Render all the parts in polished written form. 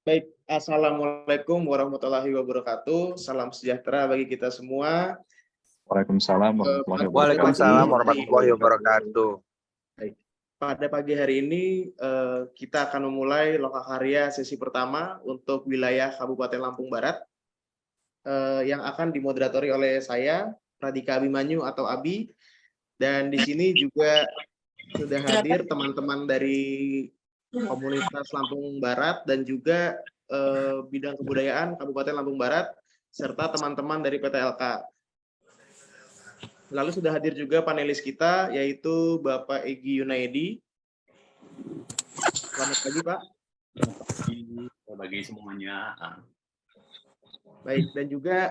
Baik, Assalamualaikum warahmatullahi wabarakatuh. Salam sejahtera bagi kita semua. Waalaikumsalam warahmatullahi wabarakatuh. Waalaikumsalam warahmatullahi wabarakatuh. Baik. Pada pagi hari ini kita akan memulai lokakarya sesi pertama untuk wilayah Kabupaten Lampung Barat yang akan dimoderatori oleh saya, Radika Abimanyu atau Abi. Dan di sini juga sudah hadir teman-teman dari komunitas Lampung Barat dan juga bidang kebudayaan Kabupaten Lampung Barat serta teman-teman dari PTLK. Lalu sudah hadir juga panelis kita yaitu Bapak Egy Yunaidi. Selamat pagi, Pak. Selamat pagi semuanya. Baik, dan juga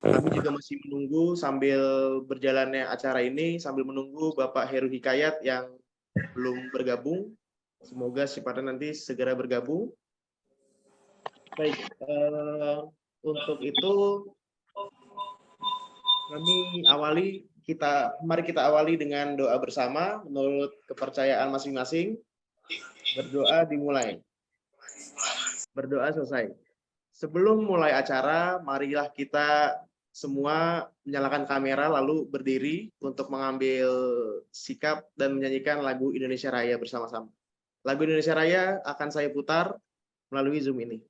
kami juga masih menunggu sambil berjalannya acara ini, sambil menunggu Bapak Heru Hikayat yang belum bergabung. Semoga secepatnya nanti segera bergabung. Baik, untuk itu mari kita awali dengan doa bersama menurut kepercayaan masing-masing. Berdoa dimulai. Berdoa selesai. Sebelum mulai acara, marilah kita semua menyalakan kamera lalu berdiri untuk mengambil sikap dan menyanyikan lagu Indonesia Raya bersama-sama. Lagu Indonesia Raya akan saya putar melalui Zoom ini.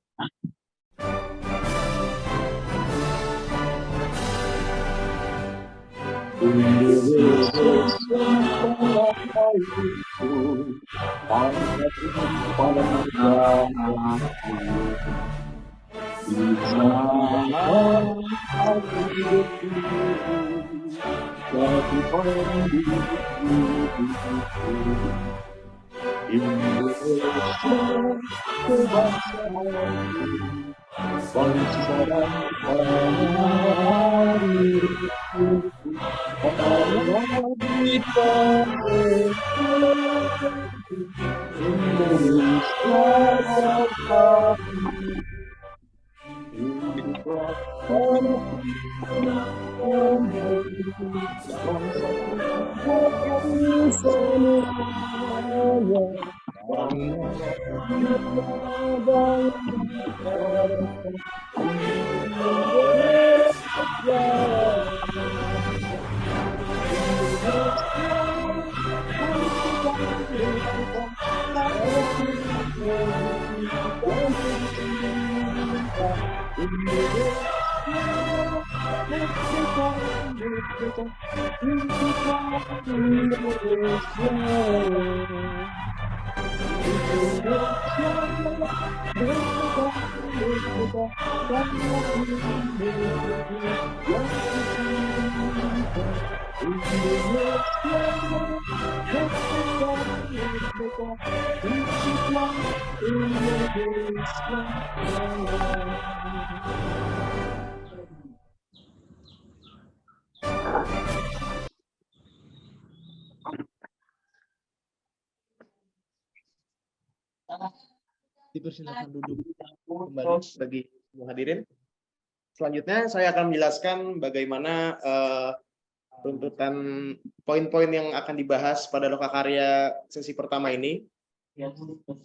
Dipersilakan duduk kembali bagi semua hadirin. Selanjutnya saya akan menjelaskan bagaimana runtutan poin-poin yang akan dibahas pada lokakarya sesi pertama ini.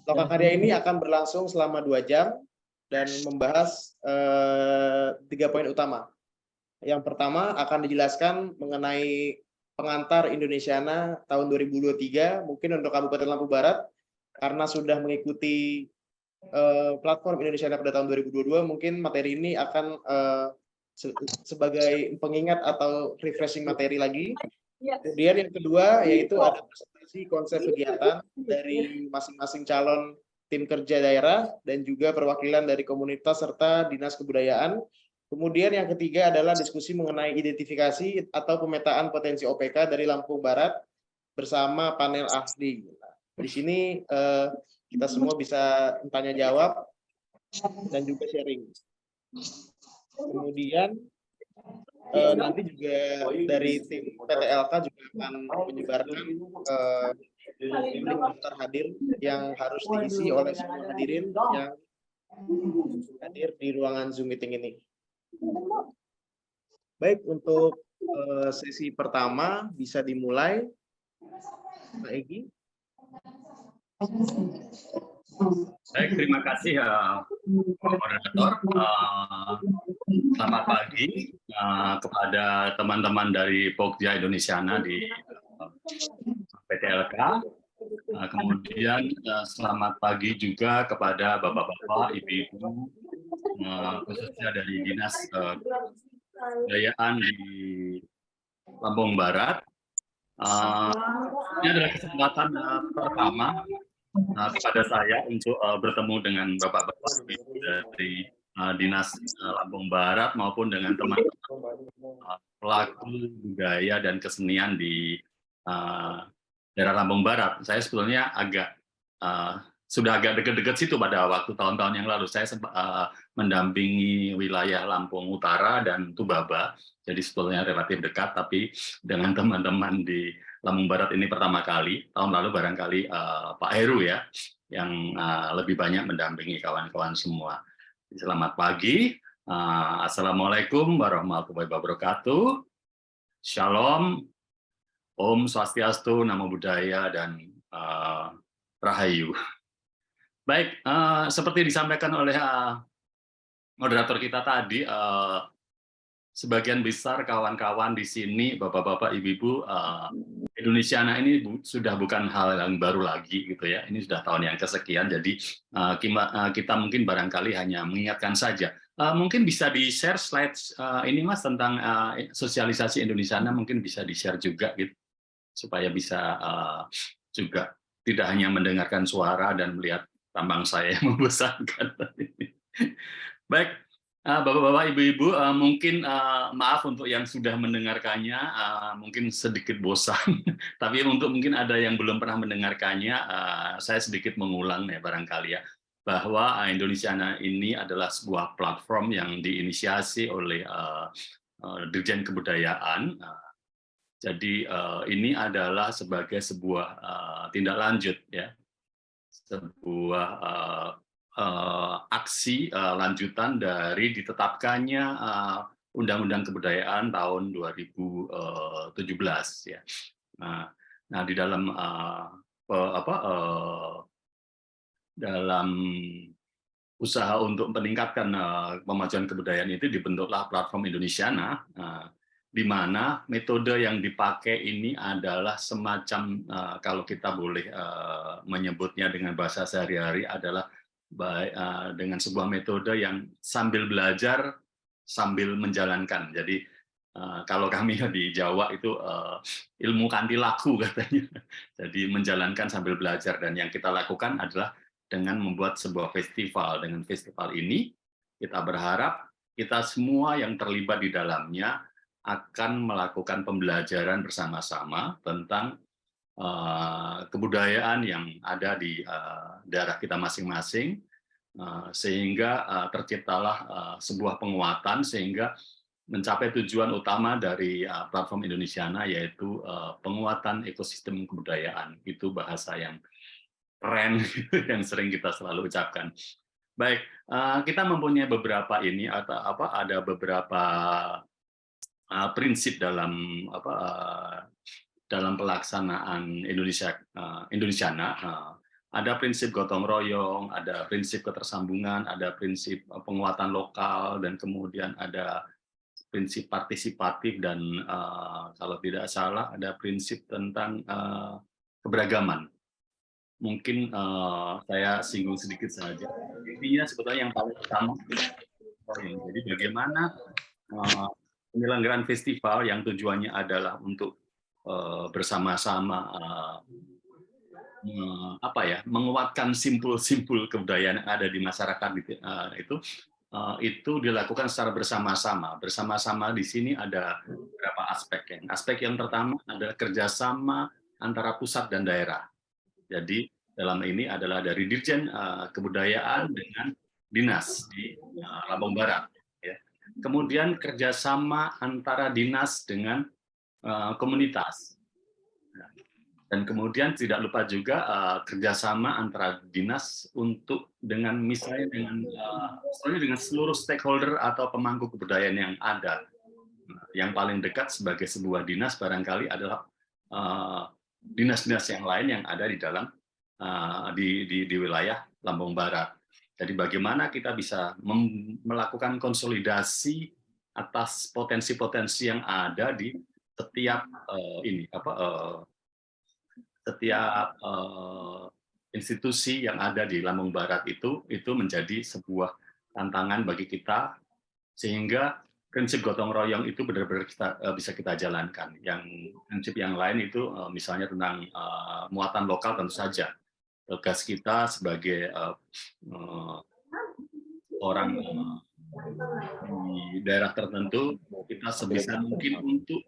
Lokakarya ini akan berlangsung selama 2 jam dan membahas 3 poin utama. Yang pertama akan dijelaskan mengenai pengantar Indonesiana tahun 2023, mungkin untuk Kabupaten Lampung Barat, karena sudah mengikuti platform Indonesiana pada tahun 2022, mungkin materi ini akan sebagai pengingat atau refreshing materi lagi. Kemudian yang kedua yaitu ada presentasi konsep kegiatan dari masing-masing calon tim kerja daerah dan juga perwakilan dari komunitas serta dinas kebudayaan. Kemudian yang ketiga adalah diskusi mengenai identifikasi atau pemetaan potensi OPK dari Lampung Barat bersama panel ahli. Di sini kita semua bisa tanya jawab dan juga sharing. Kemudian nanti juga dari tim PTLK juga akan menyebarkan link daftar hadir yang harus diisi oleh semua hadirin yang hadir di ruangan Zoom meeting ini. Baik, untuk sesi pertama bisa dimulai, Pak Egy. Baik, terima kasih Pak Moderator. Selamat pagi kepada teman-teman dari Pokja Indonesiana di PTLK. Kemudian selamat pagi juga kepada bapak-bapak, ibu-ibu, khususnya dari Dinas Kebudayaan di Lampung Barat. Ini adalah kesempatan pertama kepada saya untuk bertemu dengan bapak-bapak dari Dinas Lampung Barat maupun dengan teman-teman pelaku budaya dan kesenian di daerah Lampung Barat. Saya sebetulnya sudah agak dekat-dekat situ pada waktu tahun-tahun yang lalu. Saya sempat mendampingi wilayah Lampung Utara dan Tubaba, jadi sebetulnya relatif dekat. Tapi dengan teman-teman di Lampung Barat ini pertama kali. Tahun lalu barangkali Pak Heru ya, yang lebih banyak mendampingi kawan-kawan semua. Selamat pagi. Assalamualaikum warahmatullahi wabarakatuh. Shalom. Om Swastiastu, Namo Buddhaya, dan Rahayu. Baik, seperti disampaikan oleh moderator kita tadi, sebagian besar kawan-kawan di sini, bapak-bapak, ibu-ibu, Indonesiana ini sudah bukan hal yang baru lagi, gitu ya. Ini sudah tahun yang kesekian, jadi kita mungkin barangkali hanya mengingatkan saja. Mungkin bisa di-share slide ini, Mas, tentang sosialisasi Indonesiana, mungkin bisa di-share juga, gitu, supaya bisa juga tidak hanya mendengarkan suara dan melihat tampang saya yang membosankan. Baik, bapak-bapak, ibu-ibu, mungkin maaf untuk yang sudah mendengarkannya, mungkin sedikit bosan, tapi untuk mungkin ada yang belum pernah mendengarkannya, saya sedikit mengulang ya barangkali ya, bahwa Indonesiana ini adalah sebuah platform yang diinisiasi oleh Dirjen Kebudayaan. Jadi ini adalah sebagai sebuah tindak lanjut ya, sebuah aksi lanjutan dari ditetapkannya Undang-Undang Kebudayaan tahun 2017 ya. Nah di dalam dalam usaha untuk meningkatkan pemajuan kebudayaan itu dibentuklah platform Indonesiana, di mana metode yang dipakai ini adalah semacam, kalau kita boleh menyebutnya dengan bahasa sehari-hari, adalah dengan sebuah metode yang sambil belajar sambil menjalankan. Jadi kalau kami di Jawa itu ilmu kanthi laku katanya. Jadi menjalankan sambil belajar, dan yang kita lakukan adalah dengan membuat sebuah festival. Dengan festival ini kita berharap kita semua yang terlibat di dalamnya akan melakukan pembelajaran bersama-sama tentang kebudayaan yang ada di daerah kita masing-masing, sehingga terciptalah sebuah penguatan sehingga mencapai tujuan utama dari platform Indonesiana, yaitu penguatan ekosistem kebudayaan. Itu bahasa yang keren yang sering kita selalu ucapkan. Baik, kita mempunyai beberapa ini ada beberapa prinsip dalam dalam pelaksanaan Indonesiana. Ada prinsip gotong royong, ada prinsip ketersambungan, ada prinsip penguatan lokal, dan kemudian ada prinsip partisipatif, dan kalau tidak salah ada prinsip tentang keberagaman. Mungkin saya singgung sedikit saja. Intinya sebetulnya yang paling utama, jadi bagaimana penyelenggaraan festival yang tujuannya adalah untuk bersama-sama menguatkan simpul-simpul kebudayaan yang ada di masyarakat itu dilakukan secara bersama-sama. Bersama-sama di sini ada beberapa aspek. Aspek yang pertama adalah kerjasama antara pusat dan daerah. Jadi dalam ini adalah dari Dirjen Kebudayaan dengan dinas di Lampung Barat. Kemudian kerjasama antara dinas dengan komunitas, dan kemudian tidak lupa juga kerjasama antara dinas dengan seluruh stakeholder atau pemangku kebudayaan yang ada. Yang paling dekat sebagai sebuah dinas barangkali adalah dinas-dinas yang lain yang ada di dalam di wilayah Lampung Barat. Jadi bagaimana kita bisa melakukan konsolidasi atas potensi-potensi yang ada di setiap setiap institusi yang ada di Lampung Barat itu menjadi sebuah tantangan bagi kita, sehingga prinsip gotong royong itu benar-benar bisa kita jalankan. Yang prinsip yang lain itu misalnya tentang muatan lokal tentu saja. Tugas kita sebagai orang di daerah tertentu, kita sebisa mungkin untuk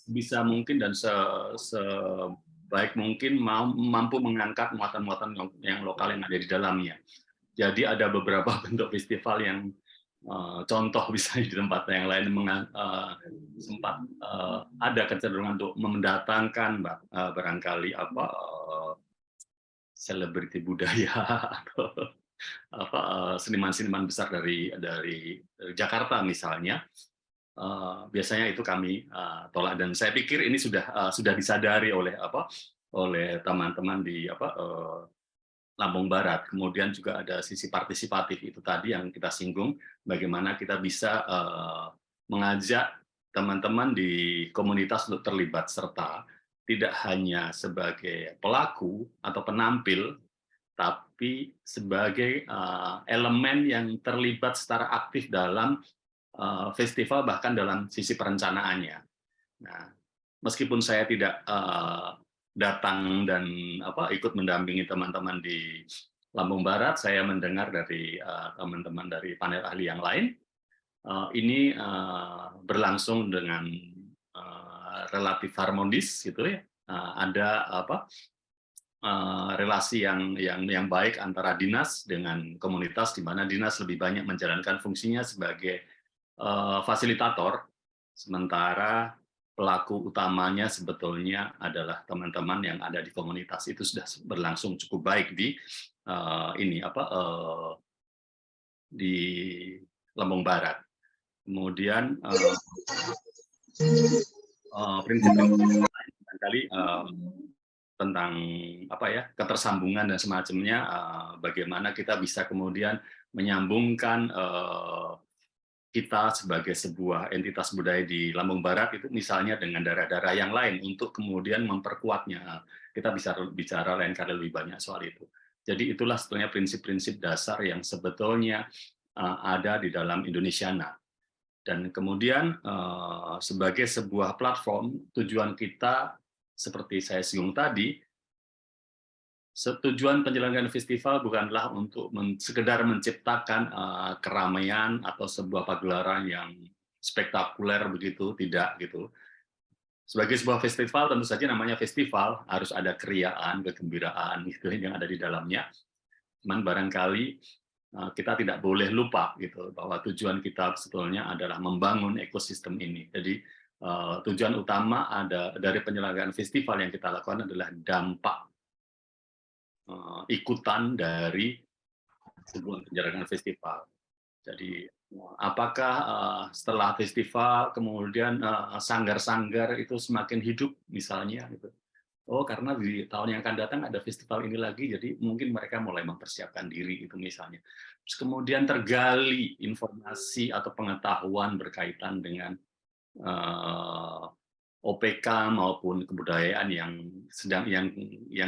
bisa mungkin dan sebaik mungkin mampu mengangkat muatan-muatan yang lokal yang ada di dalamnya. Jadi ada beberapa bentuk festival yang contoh misalnya di tempat yang lain sempat ada kecenderungan untuk mendatangkan barangkali selebriti budaya atau seniman-seniman besar dari Jakarta misalnya. Biasanya itu kami tolak, dan saya pikir ini sudah disadari oleh teman-teman di Lampung Barat. Kemudian juga ada sisi partisipatif itu tadi yang kita singgung, bagaimana kita bisa mengajak teman-teman di komunitas untuk terlibat serta, tidak hanya sebagai pelaku atau penampil, tapi sebagai elemen yang terlibat secara aktif dalam festival, bahkan dalam sisi perencanaannya. Nah, meskipun saya tidak datang dan ikut mendampingi teman-teman di Lampung Barat, saya mendengar dari teman-teman dari panel ahli yang lain, ini berlangsung dengan relatif harmonis, gitu ya. Ada relasi yang baik antara dinas dengan komunitas, di mana dinas lebih banyak menjalankan fungsinya sebagai fasilitator, sementara pelaku utamanya sebetulnya adalah teman-teman yang ada di komunitas. Itu sudah berlangsung cukup baik di di Lampung Barat. Kemudian prinsip kali tentang ketersambungan dan semacamnya, bagaimana kita bisa kemudian menyambungkan kita sebagai sebuah entitas budaya di Lampung Barat itu misalnya dengan daerah-daerah yang lain untuk kemudian memperkuatnya. Kita bisa bicara lain kali lebih banyak soal itu. Jadi itulah sebetulnya prinsip-prinsip dasar yang sebetulnya ada di dalam Indonesiana. Dan kemudian sebagai sebuah platform, tujuan kita seperti saya singgung tadi, tujuan penyelenggaraan festival bukanlah untuk sekedar menciptakan keramaian atau sebuah pagelaran yang spektakuler begitu, tidak gitu. Sebagai sebuah festival tentu saja namanya festival, harus ada keriaan, kegembiraan gitu yang ada di dalamnya. Cuman barangkali kita tidak boleh lupa gitu bahwa tujuan kita sebetulnya adalah membangun ekosistem ini. Jadi tujuan utama dari penyelenggaraan festival yang kita lakukan adalah dampak ikutan dari sebuah penyelenggaraan festival. Jadi apakah setelah festival kemudian sanggar-sanggar itu semakin hidup misalnya gitu. Oh, karena di tahun yang akan datang ada festival ini lagi, jadi mungkin mereka mulai mempersiapkan diri itu misalnya. Terus kemudian tergali informasi atau pengetahuan berkaitan dengan OPK maupun kebudayaan yang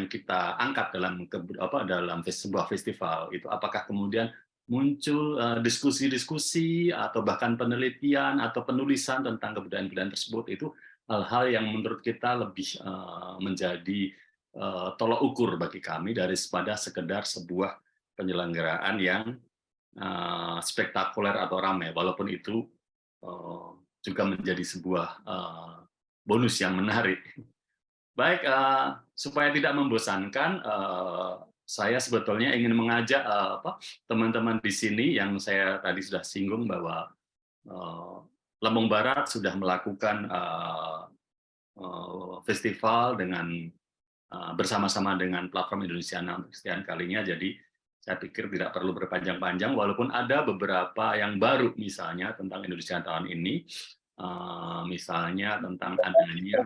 kita angkat dalam sebuah festival itu, apakah kemudian muncul diskusi-diskusi atau bahkan penelitian atau penulisan tentang kebudayaan-kebudayaan tersebut. Itu hal-hal yang menurut kita lebih menjadi tolok ukur bagi kami daripada sekedar sebuah penyelenggaraan yang spektakuler atau ramai, walaupun itu juga menjadi sebuah bonus yang menarik. Baik, supaya tidak membosankan, saya sebetulnya ingin mengajak teman-teman di sini yang saya tadi sudah singgung bahwa Lampung Barat sudah melakukan festival bersama-sama dengan platform Indonesiana untuk sekian kalinya. Jadi saya pikir tidak perlu berpanjang-panjang, walaupun ada beberapa yang baru misalnya tentang Indonesia tahun ini, misalnya tentang adanya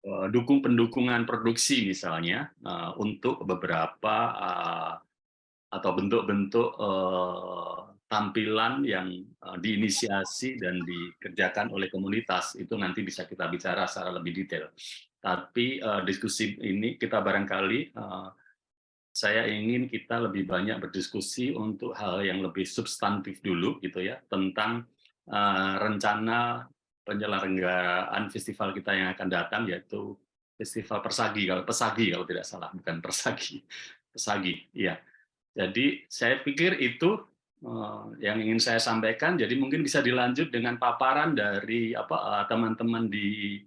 pendukungan produksi misalnya untuk beberapa atau bentuk-bentuk tampilan yang diinisiasi dan dikerjakan oleh komunitas. Itu nanti bisa kita bicara secara lebih detail. Tapi diskusi ini kita barangkali saya ingin kita lebih banyak berdiskusi untuk hal yang lebih substantif dulu gitu ya, tentang rencana penyelenggaraan festival kita yang akan datang, yaitu Festival Pesagi kalau tidak salah, bukan Persagi. Pesagi, iya. Jadi saya pikir itu yang ingin saya sampaikan. Jadi mungkin bisa dilanjut dengan paparan dari teman-teman di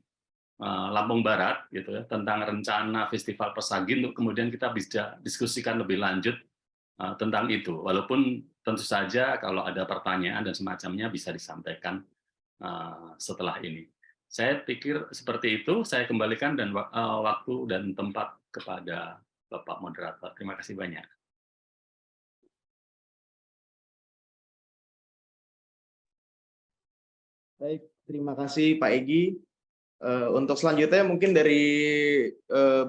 Lampung Barat gitu ya, tentang rencana Festival Persagi, untuk kemudian kita bisa diskusikan lebih lanjut tentang itu. Walaupun tentu saja kalau ada pertanyaan dan semacamnya bisa disampaikan setelah ini. Saya pikir seperti itu. Saya kembalikan dan waktu dan tempat kepada Bapak Moderator. Terima kasih banyak. Baik, terima kasih Pak Egy. Untuk selanjutnya mungkin dari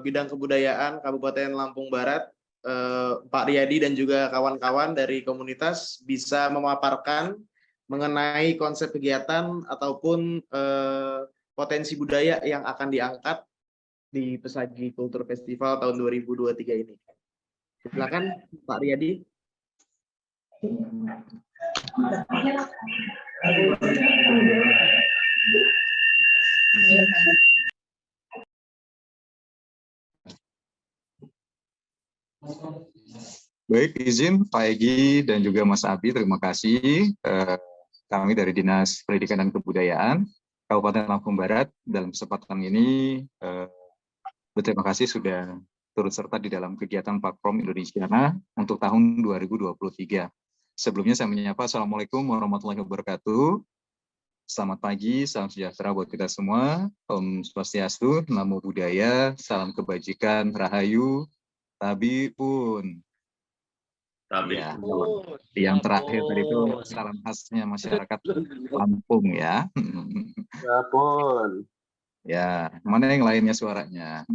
bidang kebudayaan Kabupaten Lampung Barat, Pak Riyadi dan juga kawan-kawan dari komunitas bisa memaparkan mengenai konsep kegiatan ataupun potensi budaya yang akan diangkat di Pesagi Kultur Festival tahun 2023 ini. Silakan Pak Riyadi. Baik, izin Pak Egy dan juga Mas Abi, terima kasih. Kami dari Dinas Pendidikan dan Kebudayaan Kabupaten Lampung Barat dalam kesempatan ini berterima kasih sudah turut serta di dalam kegiatan Platform Indonesiana untuk tahun 2023. Sebelumnya saya menyapa Assalamualaikum warahmatullahi wabarakatuh. Selamat pagi, salam sejahtera buat kita semua. Om Swastiastu, Namo Buddhaya, salam kebajikan, Rahayu, Tabi pun. Tapi Ya, yang terakhir tadi itu salam khasnya masyarakat Lampung ya. Ya pun. Ya, mana yang lainnya suaranya?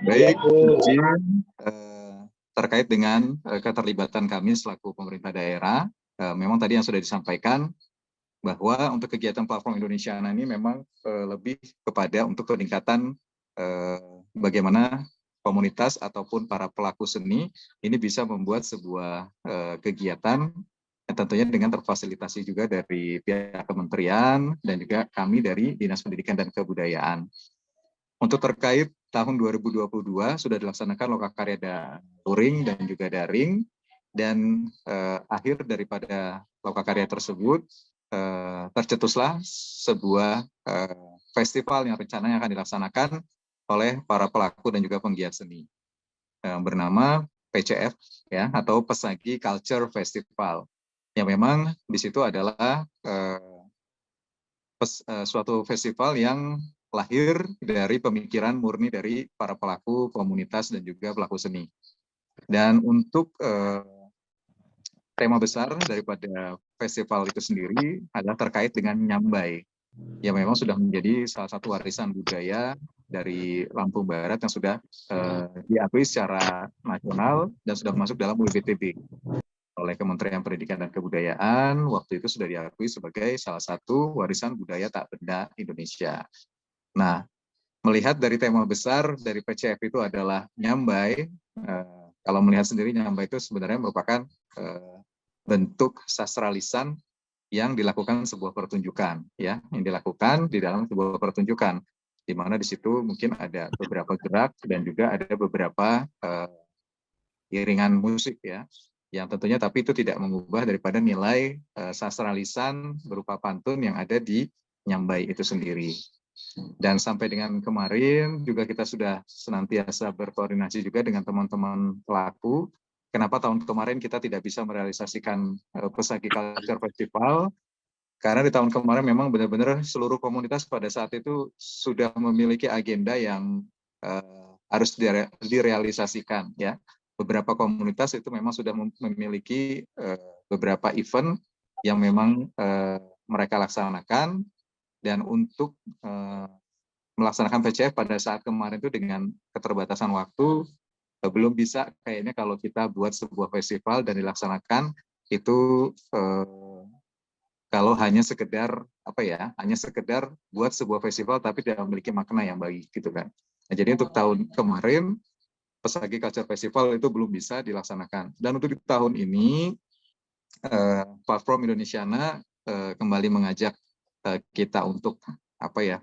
Baik, izin terkait dengan keterlibatan kami selaku pemerintah daerah, memang tadi yang sudah disampaikan bahwa untuk kegiatan Platform Indonesia ini memang lebih kepada untuk peningkatan bagaimana komunitas ataupun para pelaku seni ini bisa membuat sebuah kegiatan yang tentunya dengan terfasilitasi juga dari pihak kementerian dan juga kami dari Dinas Pendidikan dan Kebudayaan. Untuk terkait tahun 2022 sudah dilaksanakan lokakarya daring dan juga daring, dan akhir daripada lokakarya tersebut tercetuslah sebuah festival yang rencananya akan dilaksanakan oleh para pelaku dan juga penggiat seni bernama PCF ya, atau Pesagi Culture Festival, yang memang di situ adalah suatu festival yang lahir dari pemikiran murni dari para pelaku komunitas dan juga pelaku seni. Dan untuk tema besar daripada festival itu sendiri adalah terkait dengan nyambai, yang memang sudah menjadi salah satu warisan budaya dari Lampung Barat yang sudah diakui secara nasional dan sudah masuk dalam UIBTB oleh Kementerian Pendidikan dan Kebudayaan. Waktu itu sudah diakui sebagai salah satu warisan budaya tak benda Indonesia. Nah, melihat dari tema besar dari PCF itu adalah nyambai, kalau melihat sendiri nyambai itu sebenarnya merupakan bentuk sastra lisan yang dilakukan sebuah pertunjukan, ya, yang dilakukan di dalam sebuah pertunjukan, di mana di situ mungkin ada beberapa gerak dan juga ada beberapa iringan musik, ya, yang tentunya tapi itu tidak mengubah daripada nilai sastra lisan berupa pantun yang ada di nyambai itu sendiri. Dan sampai dengan kemarin juga kita sudah senantiasa berkoordinasi juga dengan teman-teman pelaku. Kenapa tahun kemarin kita tidak bisa merealisasikan Pesagi Culture Festival? Karena di tahun kemarin memang benar-benar seluruh komunitas pada saat itu sudah memiliki agenda yang harus direalisasikan, ya. Beberapa komunitas itu memang sudah memiliki beberapa event yang memang mereka laksanakan, dan untuk melaksanakan PCF pada saat kemarin itu dengan keterbatasan waktu belum bisa kayaknya kalau kita buat sebuah festival dan dilaksanakan itu kalau hanya sekedar hanya sekedar buat sebuah festival tapi tidak memiliki makna yang baik gitu kan. Nah, jadi untuk tahun kemarin Pesagi Culture Festival itu belum bisa dilaksanakan. Dan untuk di tahun ini platform Indonesiana kembali mengajak kita untuk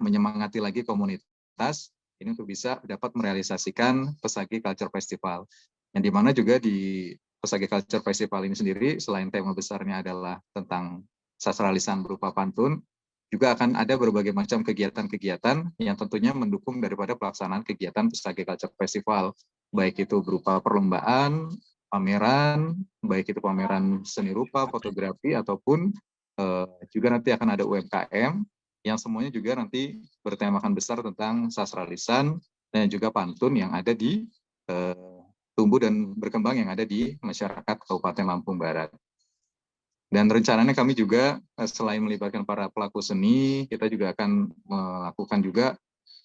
menyemangati lagi komunitas ini untuk bisa dapat merealisasikan Pesagi Culture Festival. Yang dimana juga di Pesagi Culture Festival ini sendiri selain tema besarnya adalah tentang sastra lisan berupa pantun, juga akan ada berbagai macam kegiatan-kegiatan yang tentunya mendukung daripada pelaksanaan kegiatan Pesagi Culture Festival, baik itu berupa perlombaan, pameran, baik itu pameran seni rupa, fotografi, ataupun juga nanti akan ada UMKM, yang semuanya juga nanti bertemakan besar tentang sastra lisan dan juga pantun yang ada di tumbuh dan berkembang yang ada di masyarakat Kabupaten Lampung Barat. Dan rencananya kami juga selain melibatkan para pelaku seni, kita juga akan melakukan juga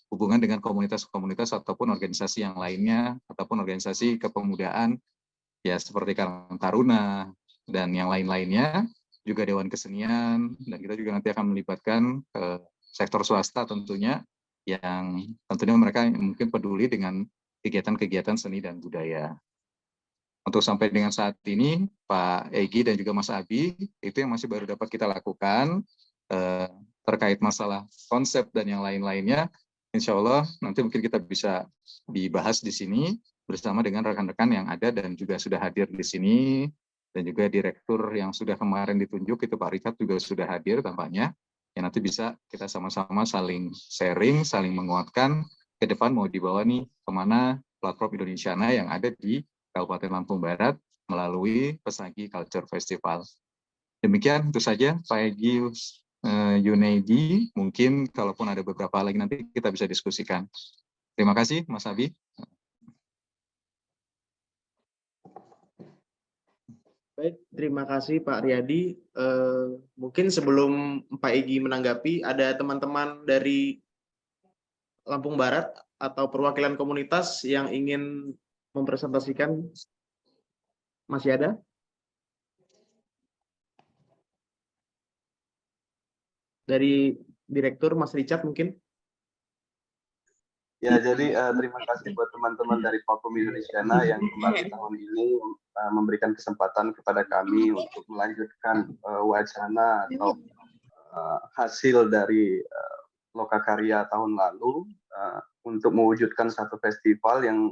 hubungan dengan komunitas-komunitas ataupun organisasi yang lainnya, ataupun organisasi kepemudaan, ya seperti Karang Taruna, dan yang lain-lainnya, juga Dewan Kesenian, dan kita juga nanti akan melibatkan sektor swasta tentunya, yang tentunya mereka mungkin peduli dengan kegiatan-kegiatan seni dan budaya. Untuk sampai dengan saat ini, Pak Egy dan juga Mas Abi, itu yang masih baru dapat kita lakukan terkait masalah konsep dan yang lain-lainnya. Insya Allah nanti mungkin kita bisa dibahas di sini bersama dengan rekan-rekan yang ada dan juga sudah hadir di sini, dan juga direktur yang sudah kemarin ditunjuk itu Pak Richard juga sudah hadir tampaknya. Yang nanti bisa kita sama-sama saling sharing, saling menguatkan ke depan mau dibawa nih kemana platform Indonesiana yang ada di Kabupaten Lampung Barat melalui Pesagi Culture Festival. Demikian itu saja Pak Egy Yunaidi. Mungkin kalaupun ada beberapa lagi nanti kita bisa diskusikan. Terima kasih Mas Abi. Baik, terima kasih Pak Riyadi. Mungkin sebelum Pak Egy menanggapi, ada teman-teman dari Lampung Barat atau perwakilan komunitas yang ingin mempresentasikan. Masih ada? Dari Direktur Mas Richard mungkin? Ya, jadi terima kasih buat teman-teman dari Platform Indonesiana yang kembali tahun ini memberikan kesempatan kepada kami untuk melanjutkan wacana atau hasil dari Lokakarya tahun lalu untuk mewujudkan satu festival yang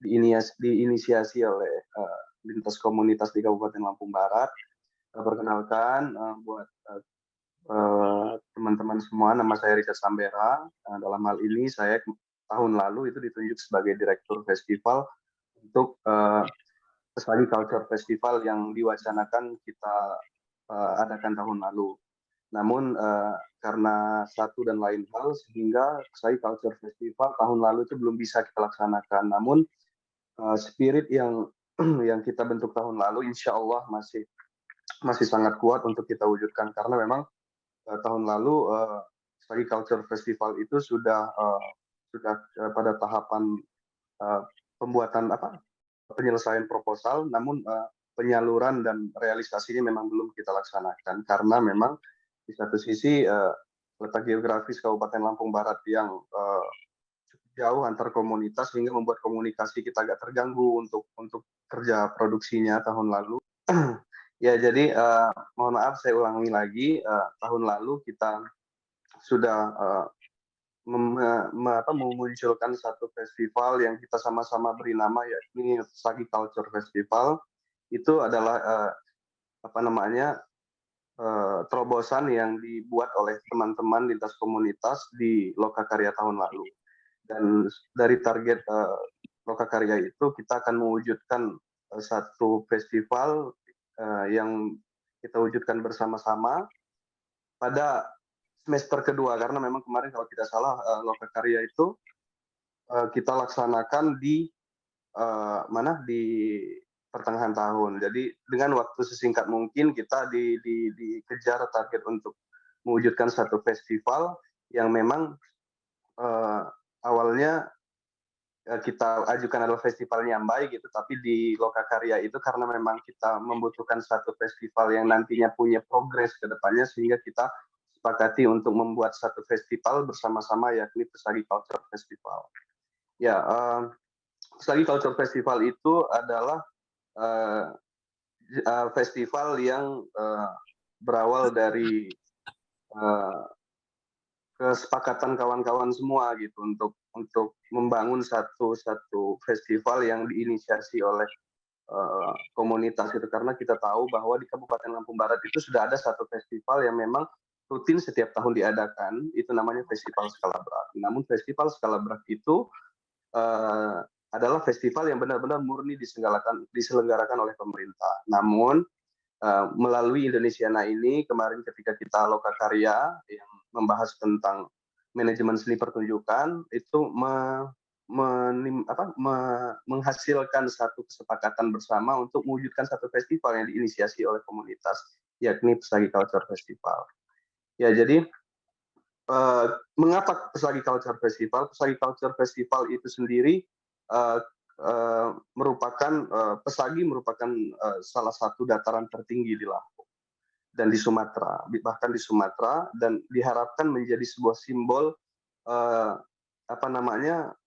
diinisiasi oleh lintas komunitas di Kabupaten Lampung Barat. Perkenalkan buat teman-teman semua, nama saya Richard Sambera. Dalam hal ini saya tahun lalu itu ditunjuk sebagai direktur festival untuk Pesagi Culture Festival yang diwacanakan kita adakan tahun lalu. Namun karena satu dan lain hal sehingga Pesagi Culture Festival tahun lalu itu belum bisa kita laksanakan. Namun spirit yang kita bentuk tahun lalu insya Allah masih sangat kuat untuk kita wujudkan, karena memang tahun lalu Pesagi Culture Festival itu sudah pada tahapan pembuatan penyelesaian proposal, namun penyaluran dan realisasinya memang belum kita laksanakan karena memang di satu sisi letak geografis Kabupaten Lampung Barat yang cukup jauh antar komunitas sehingga membuat komunikasi kita agak terganggu untuk kerja produksinya tahun lalu. Ya, jadi mohon maaf saya ulangi lagi, tahun lalu kita sudah memunculkan satu festival yang kita sama-sama beri nama yakni Pesagi Culture Festival. Itu adalah terobosan yang dibuat oleh teman-teman lintas komunitas di Lokakarya tahun lalu. Dan dari target Lokakarya itu kita akan mewujudkan satu festival yang kita wujudkan bersama-sama pada semester kedua, karena memang kemarin kalau tidak salah Lokakarya itu kita laksanakan di pertengahan tahun. Jadi dengan waktu sesingkat mungkin kita dikejar target untuk mewujudkan satu festival yang memang awalnya kita ajukan adalah festival Nyambai gitu, tapi di Lokakarya itu karena memang kita membutuhkan satu festival yang nantinya punya progres ke depannya, sehingga kita sepakati untuk membuat satu festival bersama-sama, yakni Pesagi Culture Festival. Ya, Pesagi Culture Festival itu adalah festival yang berawal dari kesepakatan kawan-kawan semua gitu untuk membangun satu festival yang diinisiasi oleh komunitas itu, karena kita tahu bahwa di Kabupaten Lampung Barat itu sudah ada satu festival yang memang rutin setiap tahun diadakan, itu namanya Festival Skalabrak. Namun Festival Skalabrak itu adalah festival yang benar-benar murni diselenggarakan oleh pemerintah. Namun melalui Indonesiana ini kemarin ketika kita Lokakarya yang membahas tentang manajemen seni pertunjukan itu menghasilkan satu kesepakatan bersama untuk mewujudkan satu festival yang diinisiasi oleh komunitas, yakni Pesagi Culture Festival. Ya, jadi mengapa Pesagi Culture Festival? Pesagi Culture Festival itu sendiri Pesagi merupakan salah satu dataran tertinggi di Lampung dan di Sumatera, bahkan di Sumatera, dan diharapkan menjadi sebuah simbol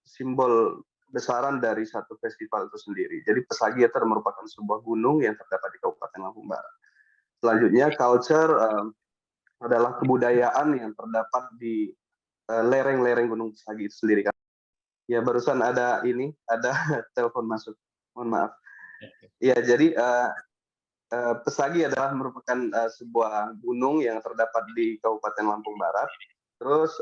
simbol besaran dari satu festival itu sendiri. Jadi Pesagi itu merupakan sebuah gunung yang terdapat di Kabupaten Lampung Barat. Selanjutnya culture adalah kebudayaan yang terdapat di lereng-lereng Gunung Pesagi itu sendiri. Ya, barusan ada telepon masuk, mohon maaf. Ya, jadi Pesagi adalah merupakan sebuah gunung yang terdapat di Kabupaten Lampung Barat. Terus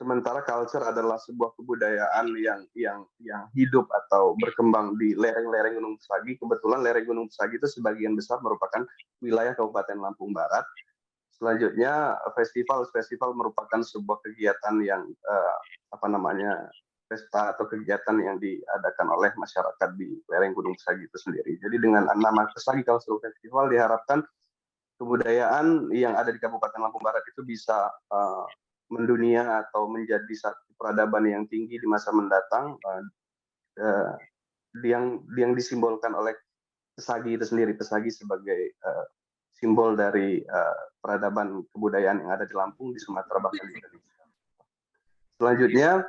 sementara culture adalah sebuah kebudayaan yang hidup atau berkembang di lereng-lereng Gunung Pesagi. Kebetulan lereng Gunung Pesagi itu sebagian besar merupakan wilayah Kabupaten Lampung Barat. Selanjutnya festival merupakan sebuah kegiatan yang pesta atau kegiatan yang diadakan oleh masyarakat di lereng Gunung Pesagi itu sendiri. Jadi dengan nama Pesagi Cultural Festival diharapkan kebudayaan yang ada di Kabupaten Lampung Barat itu bisa mendunia atau menjadi satu peradaban yang tinggi di masa mendatang, yang disimbolkan oleh Pesagi itu sendiri. Pesagi sebagai simbol dari peradaban kebudayaan yang ada di Lampung, di Sumatera, bahkan di Indonesia. Selanjutnya,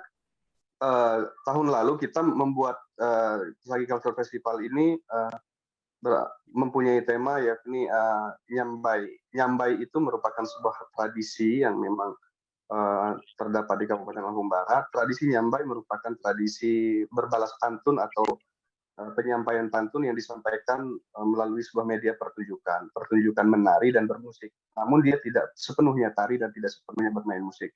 tahun lalu kita membuat Pesagi Culture Festival ini mempunyai tema yakni Nyambai. Nyambai itu merupakan sebuah tradisi yang memang terdapat di Kabupaten Lampung Barat. Tradisi Nyambai merupakan tradisi berbalas pantun atau penyampaian pantun yang disampaikan melalui sebuah media pertunjukan menari dan bermusik. Namun dia tidak sepenuhnya tari dan tidak sepenuhnya bermain musik.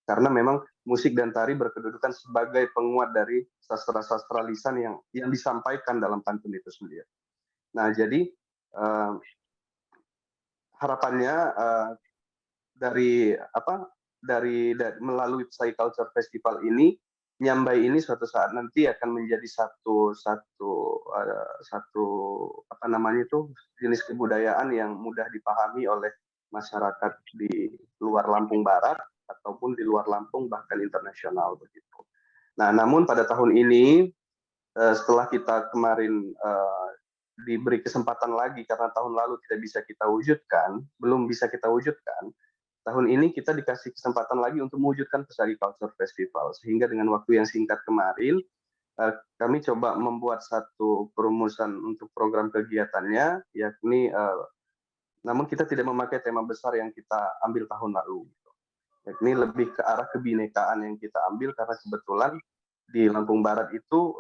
Karena memang musik dan tari berkedudukan sebagai penguat dari sastra-sastra lisan yang disampaikan dalam pantun itu sendiri. Nah, jadi harapannya melalui Pesagi Culture Festival ini, Nyambai ini suatu saat nanti akan menjadi satu jenis kebudayaan yang mudah dipahami oleh masyarakat di luar Lampung Barat ataupun di luar Lampung, bahkan internasional begitu. Nah, namun pada tahun ini setelah kita kemarin diberi kesempatan lagi karena tahun lalu belum bisa kita wujudkan, tahun ini kita dikasih kesempatan lagi untuk mewujudkan Pesagi Culture Festival, sehingga dengan waktu yang singkat kemarin kami coba membuat satu perumusan untuk program kegiatannya, yakni namun kita tidak memakai tema besar yang kita ambil tahun lalu. Yakni lebih ke arah kebinekaan yang kita ambil, karena kebetulan di Lampung Barat itu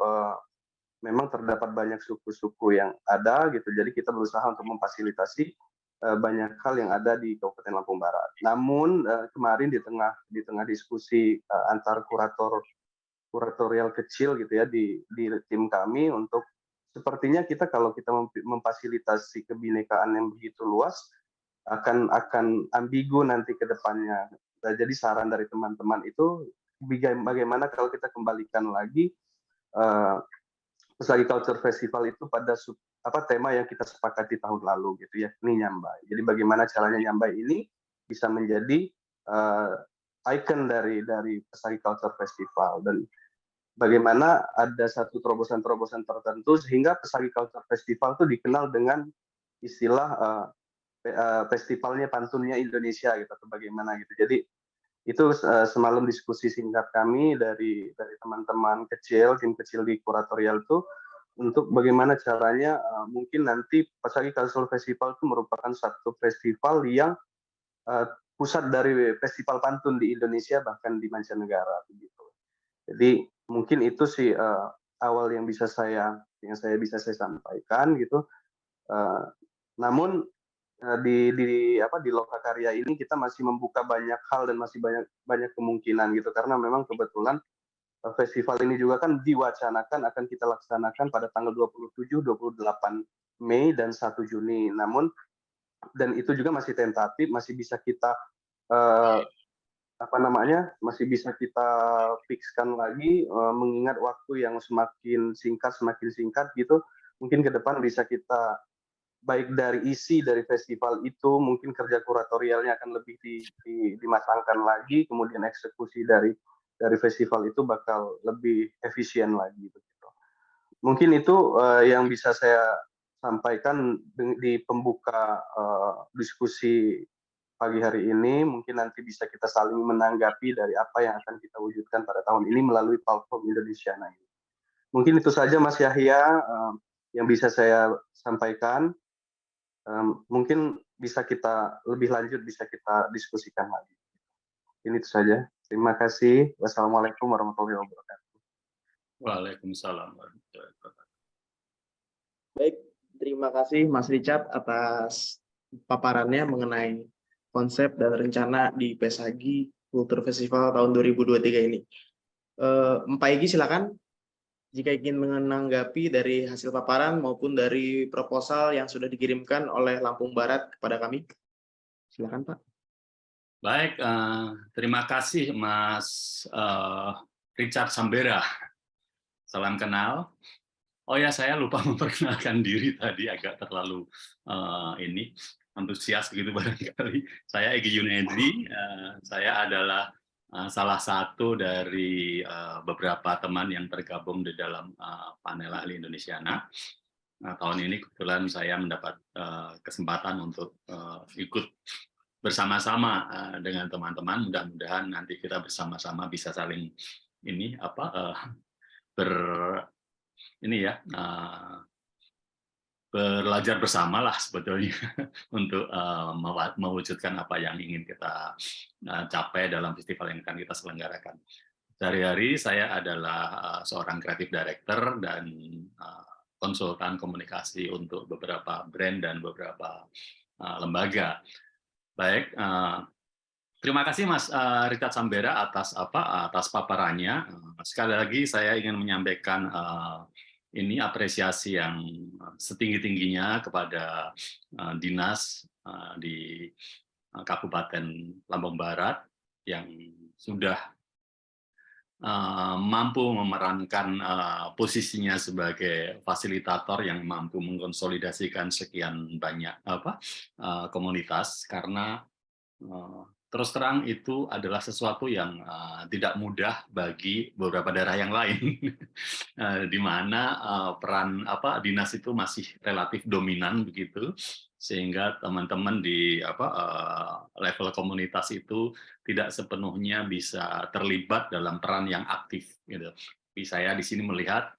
memang terdapat banyak suku-suku yang ada gitu. Jadi kita berusaha untuk memfasilitasi banyak hal yang ada di Kabupaten Lampung Barat. Namun kemarin di tengah diskusi antar kuratorial kecil gitu ya di tim kami, untuk sepertinya kalau kita memfasilitasi kebinekaan yang begitu luas akan ambigu nanti ke depannya. Jadi saran dari teman-teman itu bagaimana kalau kita kembalikan lagi Pesagi Culture Festival itu pada tema yang kita sepakati tahun lalu gitu ya, ini Nyambai. Jadi bagaimana caranya Nyambai ini bisa menjadi ikon dari Pesagi Culture Festival, dan bagaimana ada satu terobosan-terobosan tertentu sehingga Pesagi Culture Festival itu dikenal dengan istilah festivalnya pantunnya Indonesia gitu, atau bagaimana gitu. Jadi itu semalam diskusi singkat kami dari teman-teman kecil, tim kecil di kuratorial itu, untuk bagaimana caranya mungkin nanti Pesagi Culture Festival itu merupakan satu festival yang pusat dari festival pantun di Indonesia bahkan di mancanegara begitu. Jadi mungkin itu sih awal yang bisa saya sampaikan gitu. Namun di Lokakarya ini kita masih membuka banyak hal dan masih banyak kemungkinan gitu, karena memang kebetulan festival ini juga kan diwacanakan akan kita laksanakan pada tanggal 27, 28 Mei dan 1 Juni. Namun dan itu juga masih tentatif, masih bisa kita masih bisa kita fixkan lagi, mengingat waktu yang semakin singkat gitu. Mungkin ke depan bisa kita, baik dari isi dari festival itu, mungkin kerja kuratorialnya akan lebih dimatangkan lagi, kemudian eksekusi dari festival itu bakal lebih efisien lagi begitu. Mungkin itu yang bisa saya sampaikan di pembuka diskusi pagi hari ini. Mungkin nanti bisa kita saling menanggapi dari apa yang akan kita wujudkan pada tahun ini melalui platform Indonesiana ini. Mungkin itu saja Mas Yahya yang bisa saya sampaikan. Mungkin bisa kita lebih lanjut, bisa kita diskusikan lagi. Ini itu saja. Terima kasih. Wassalamualaikum warahmatullahi wabarakatuh. Waalaikumsalam warahmatullahi wabarakatuh. Baik, terima kasih Mas Richard atas paparannya mengenai konsep dan rencana di Pesagi Culture Festival tahun 2023 ini. Pak Egi silakan jika ingin menanggapi dari hasil paparan maupun dari proposal yang sudah dikirimkan oleh Lampung Barat kepada kami. Silakan Pak. Baik, terima kasih Mas Richard Sambera. Salam kenal. Oh ya, saya lupa memperkenalkan diri tadi, agak terlalu antusias begitu barangkali. Saya Egi Yunedi, saya adalah salah satu dari beberapa teman yang tergabung di dalam panel ahli Indonesiana. Nah, tahun ini kebetulan saya mendapat kesempatan untuk ikut bersama-sama dengan teman-teman. Mudah-mudahan nanti kita bersama-sama bisa saling belajar bersama lah sebetulnya untuk mewujudkan apa yang ingin kita capai dalam festival yang akan kita selenggarakan. Sehari-hari saya adalah seorang creative director dan konsultan komunikasi untuk beberapa brand dan beberapa lembaga. Baik, terima kasih Mas Richard Sambera atas paparannya. Sekali lagi saya ingin menyampaikan ini apresiasi yang setinggi-tingginya kepada dinas di Kabupaten Lampung Barat yang sudah mampu memerankan posisinya sebagai fasilitator yang mampu mengkonsolidasikan sekian banyak komunitas, karena terus terang itu adalah sesuatu yang tidak mudah bagi beberapa daerah yang lain, di mana peran dinas itu masih relatif dominan begitu, sehingga teman-teman di level komunitas itu tidak sepenuhnya bisa terlibat dalam peran yang aktif. Gitu. Tapi saya di sini melihat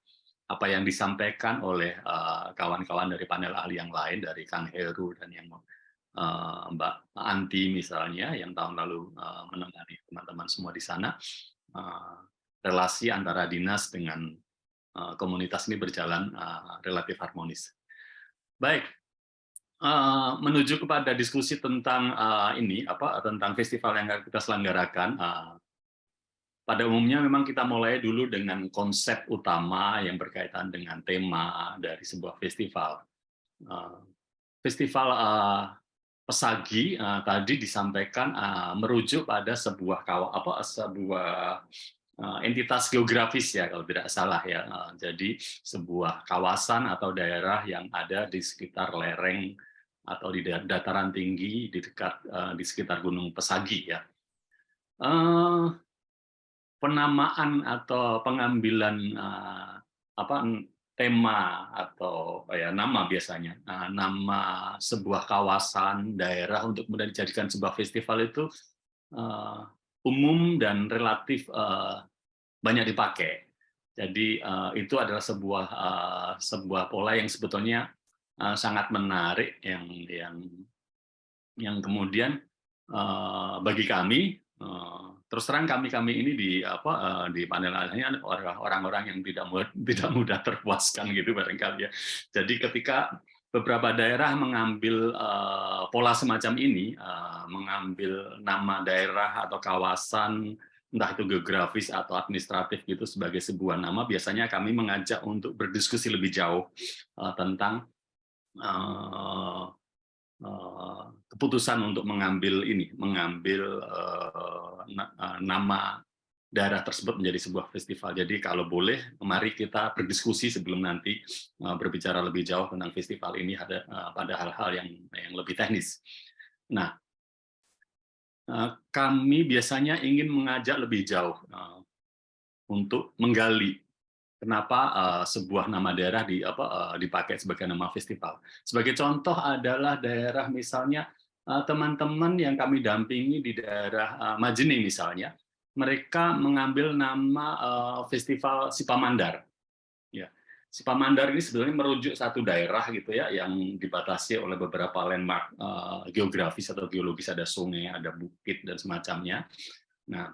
apa yang disampaikan oleh kawan-kawan dari panel ahli yang lain, dari Kang Heru dan yang Mbak Anti misalnya, yang tahun lalu menemani teman-teman semua di sana, relasi antara dinas dengan komunitas ini berjalan relatif harmonis. Baik, menuju kepada diskusi tentang tentang festival yang akan kita selenggarakan. Pada umumnya memang kita mulai dulu dengan konsep utama yang berkaitan dengan tema dari sebuah festival. Festival Pesagi tadi disampaikan merujuk pada sebuah entitas geografis ya kalau tidak salah ya. Jadi sebuah kawasan atau daerah yang ada di sekitar lereng atau di dataran tinggi di sekitar Gunung Pesagi ya. Eh, Penamaan atau pengambilan tema atau ya nama biasanya nama sebuah kawasan daerah untuk kemudian dijadikan sebuah festival itu umum dan relatif banyak dipakai. Jadi itu adalah sebuah pola yang sebetulnya sangat menarik yang kemudian bagi kami terus terang kami ini di panel lainnya orang-orang yang tidak mudah terpuaskan gitu barangkali ya. Jadi ketika beberapa daerah mengambil pola semacam ini, mengambil nama daerah atau kawasan entah itu geografis atau administratif gitu sebagai sebuah nama, biasanya kami mengajak untuk berdiskusi lebih jauh tentang keputusan untuk mengambil nama daerah tersebut menjadi sebuah festival. Jadi kalau boleh, mari kita berdiskusi sebelum nanti berbicara lebih jauh tentang festival ini pada hal-hal yang lebih teknis. Nah, kami biasanya ingin mengajak lebih jauh untuk menggali kenapa sebuah nama daerah dipakai sebagai nama festival. Sebagai contoh adalah daerah misalnya teman-teman yang kami dampingi di daerah Majene misalnya, mereka mengambil nama festival Sipamandar. Ya, Sipamandar ini sebenarnya merujuk satu daerah gitu ya yang dibatasi oleh beberapa landmark geografis atau geologis, ada sungai, ada bukit dan semacamnya. Nah,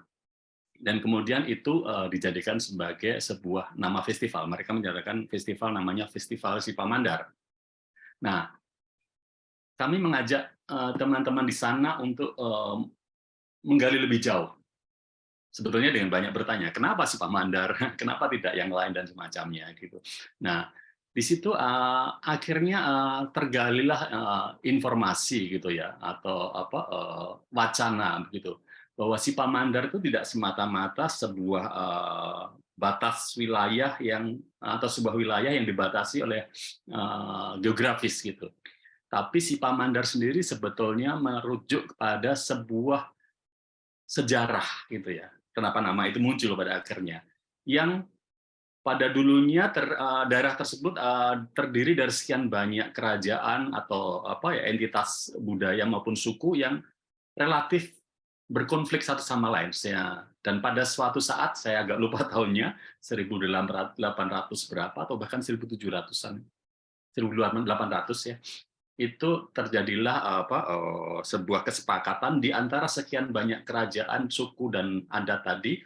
dan kemudian itu dijadikan sebagai sebuah nama festival. Mereka menjadikan festival namanya Festival Sipamandar. Nah, kami mengajak teman-teman di sana untuk menggali lebih jauh. Sebetulnya dengan banyak bertanya, kenapa Sipamandar, kenapa tidak yang lain dan semacamnya gitu. Nah, di situ akhirnya tergalilah informasi gitu ya, atau wacana begitu, bahwa Sipamandar itu tidak semata-mata sebuah batas wilayah atau sebuah wilayah yang dibatasi oleh geografis gitu. Tapi Sipamandar sendiri sebetulnya merujuk kepada sebuah sejarah gitu ya. Kenapa nama itu muncul pada akhirnya? Yang pada dulunya daerah tersebut terdiri dari sekian banyak kerajaan atau entitas budaya maupun suku yang relatif berkonflik satu sama lain. Dan pada suatu saat, saya agak lupa tahunnya, 1800 berapa, atau bahkan 1700-an, 1800 ya, itu terjadilah sebuah kesepakatan di antara sekian banyak kerajaan, suku, dan adat tadi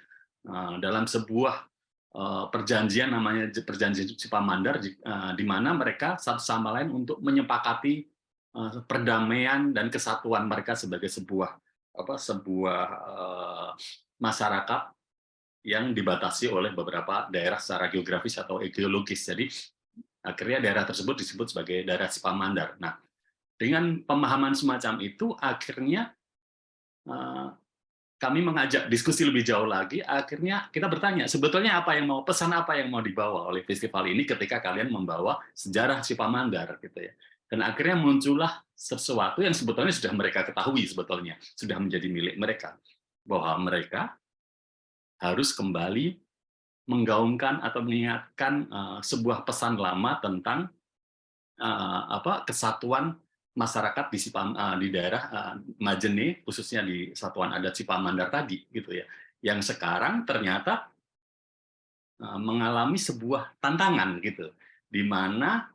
dalam sebuah perjanjian namanya Perjanjian Sipamandar, di mana mereka satu sama lain untuk menyepakati perdamaian dan kesatuan mereka sebagai sebuah masyarakat yang dibatasi oleh beberapa daerah secara geografis atau geologis. Jadi akhirnya daerah tersebut disebut sebagai daerah Sipamandar. Nah, dengan pemahaman semacam itu, akhirnya kami mengajak diskusi lebih jauh lagi. Akhirnya kita bertanya, sebetulnya pesan apa yang mau dibawa oleh festival ini ketika kalian membawa sejarah Sipamandar, gitu ya. Dan akhirnya muncullah sesuatu yang sebetulnya sudah mereka ketahui, sebetulnya sudah menjadi milik mereka, bahwa mereka harus kembali menggaungkan atau mengingatkan sebuah pesan lama tentang kesatuan masyarakat di daerah Majene, khususnya di Satuan Adat Sipamandar tadi, gitu ya, yang sekarang ternyata mengalami sebuah tantangan, gitu, di mana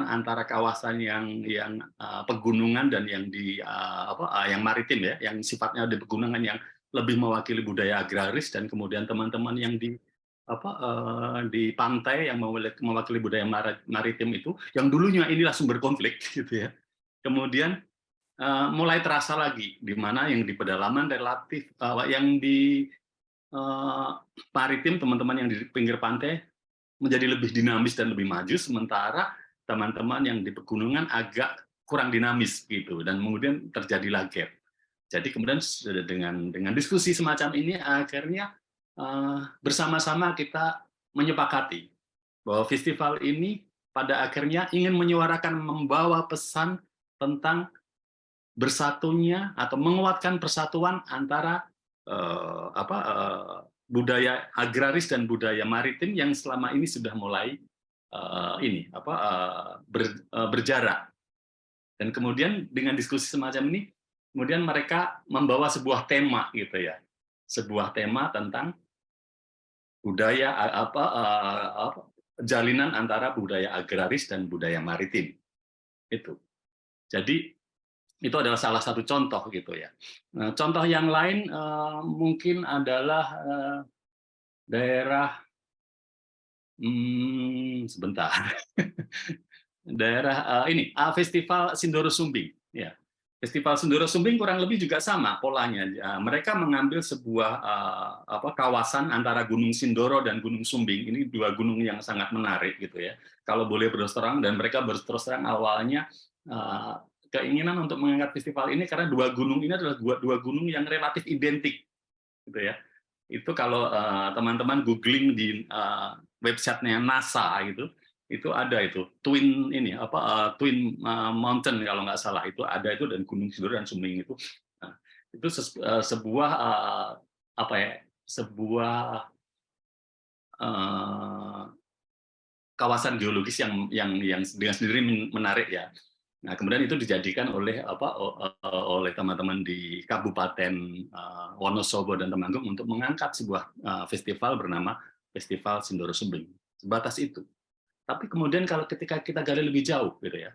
antara kawasan yang pegunungan dan yang yang maritim ya, yang sifatnya di pegunungan yang lebih mewakili budaya agraris, dan kemudian teman-teman yang di pantai yang mewakili budaya maritim itu, yang dulunya inilah sumber konflik, gitu ya. Kemudian mulai terasa lagi, di mana yang di pedalaman relatif, yang di maritim, teman-teman yang di pinggir pantai menjadi lebih dinamis dan lebih maju, sementara teman-teman yang di pegunungan agak kurang dinamis gitu, dan kemudian terjadilah gap. Jadi kemudian dengan diskusi semacam ini akhirnya bersama-sama kita menyepakati bahwa festival ini pada akhirnya ingin menyuarakan, membawa pesan tentang bersatunya atau menguatkan persatuan antara budaya agraris dan budaya maritim yang selama ini sudah mulai berjarak. Dan kemudian dengan diskusi semacam ini, kemudian mereka membawa sebuah tema gitu ya, sebuah tema tentang budaya jalinan antara budaya agraris dan budaya maritim itu. Jadi itu adalah salah satu contoh gitu ya. Nah, contoh yang lain mungkin adalah daerah sebentar. Daerah ini Festival Sindoro Sumbing ya. Festival Sindoro Sumbing kurang lebih juga sama polanya. Mereka mengambil sebuah kawasan antara Gunung Sindoro dan Gunung Sumbing. Ini dua gunung yang sangat menarik gitu ya. Kalau boleh berterus terang, dan mereka berterus terang awalnya keinginan untuk mengangkat festival ini karena dua gunung ini adalah dua gunung yang relatif identik gitu ya. Itu kalau teman-teman googling di websitenya NASA gitu, itu ada itu twin twin mountain kalau nggak salah, itu ada itu, dan Gunung Sindoro dan Sumbing itu. Nah, itu sebuah sebuah kawasan geologis yang dengan sendiri menarik ya. Nah, kemudian itu dijadikan oleh teman-teman di Kabupaten Wonosobo dan Temanggung untuk mengangkat sebuah festival bernama Festival Sindoro Sumbing. Sebatas itu. Tapi kemudian kalau ketika kita gali lebih jauh gitu ya.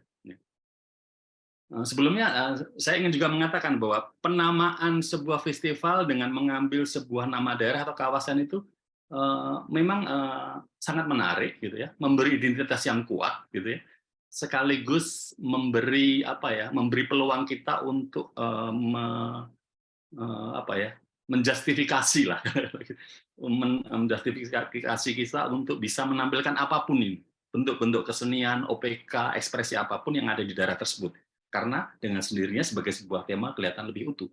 Sebelumnya saya ingin juga mengatakan bahwa penamaan sebuah festival dengan mengambil sebuah nama daerah atau kawasan itu memang sangat menarik gitu ya, memberi identitas yang kuat gitu ya. Sekaligus memberi memberi peluang kita untuk menjustifikasi lah, menjustifikasi kita untuk bisa menampilkan apapun ini, bentuk-bentuk kesenian, OPK, ekspresi apapun yang ada di daerah tersebut, karena dengan sendirinya sebagai sebuah tema kelihatan lebih utuh.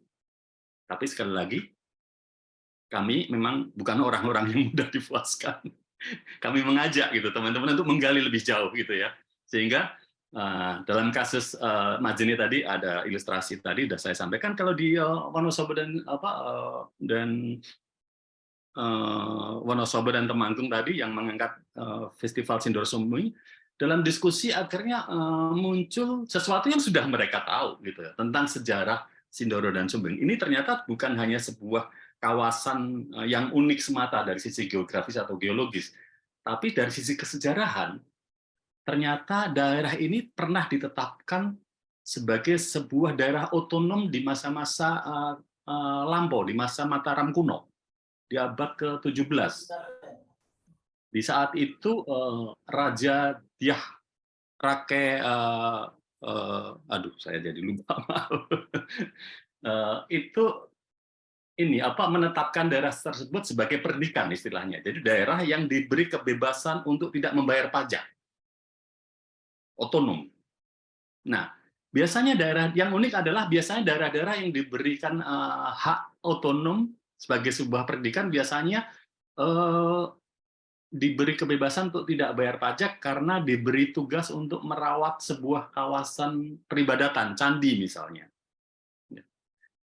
Tapi sekali lagi, kami memang bukan orang-orang yang mudah dipuaskan. Kami mengajak gitu teman-teman untuk menggali lebih jauh gitu ya. Sehingga dalam kasus Majene tadi ada ilustrasi tadi sudah saya sampaikan, kalau di Wonosobo Wonosobo dan Temanggung tadi yang mengangkat Festival Sindoro Sumbing, dalam diskusi akhirnya muncul sesuatu yang sudah mereka tahu gitu ya, tentang sejarah Sindoro dan Sumbing. Ini ternyata bukan hanya sebuah kawasan yang unik semata dari sisi geografis atau geologis, tapi dari sisi kesejarahan, ternyata daerah ini pernah ditetapkan sebagai sebuah daerah otonom di masa-masa lampau, di masa Mataram kuno, di abad ke-17. Di saat itu Raja Dyah Rake, saya jadi lupa, itu menetapkan daerah tersebut sebagai perdikan istilahnya. Jadi daerah yang diberi kebebasan untuk tidak membayar pajak, otonom. Nah, biasanya daerah yang unik adalah biasanya daerah-daerah yang diberikan hak otonom sebagai sebuah perdikan biasanya diberi kebebasan untuk tidak bayar pajak karena diberi tugas untuk merawat sebuah kawasan peribadatan, candi misalnya.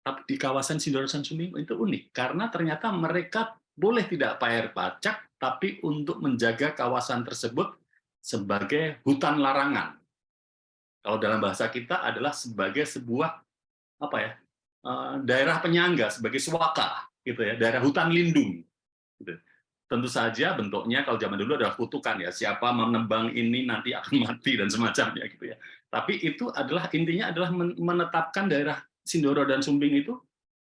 Tapi di kawasan Sindoro dan Sumbing itu unik, karena ternyata mereka boleh tidak bayar pajak, tapi untuk menjaga kawasan tersebut sebagai hutan larangan. Kalau dalam bahasa kita adalah sebagai sebuah daerah penyangga, sebagai swaka, gitu ya, daerah hutan lindung. Gitu. Tentu saja bentuknya kalau zaman dulu adalah kutukan ya, siapa menebang ini nanti akan mati dan semacamnya gitu ya. Tapi itu adalah intinya adalah menetapkan daerah Sindoro dan Sumbing itu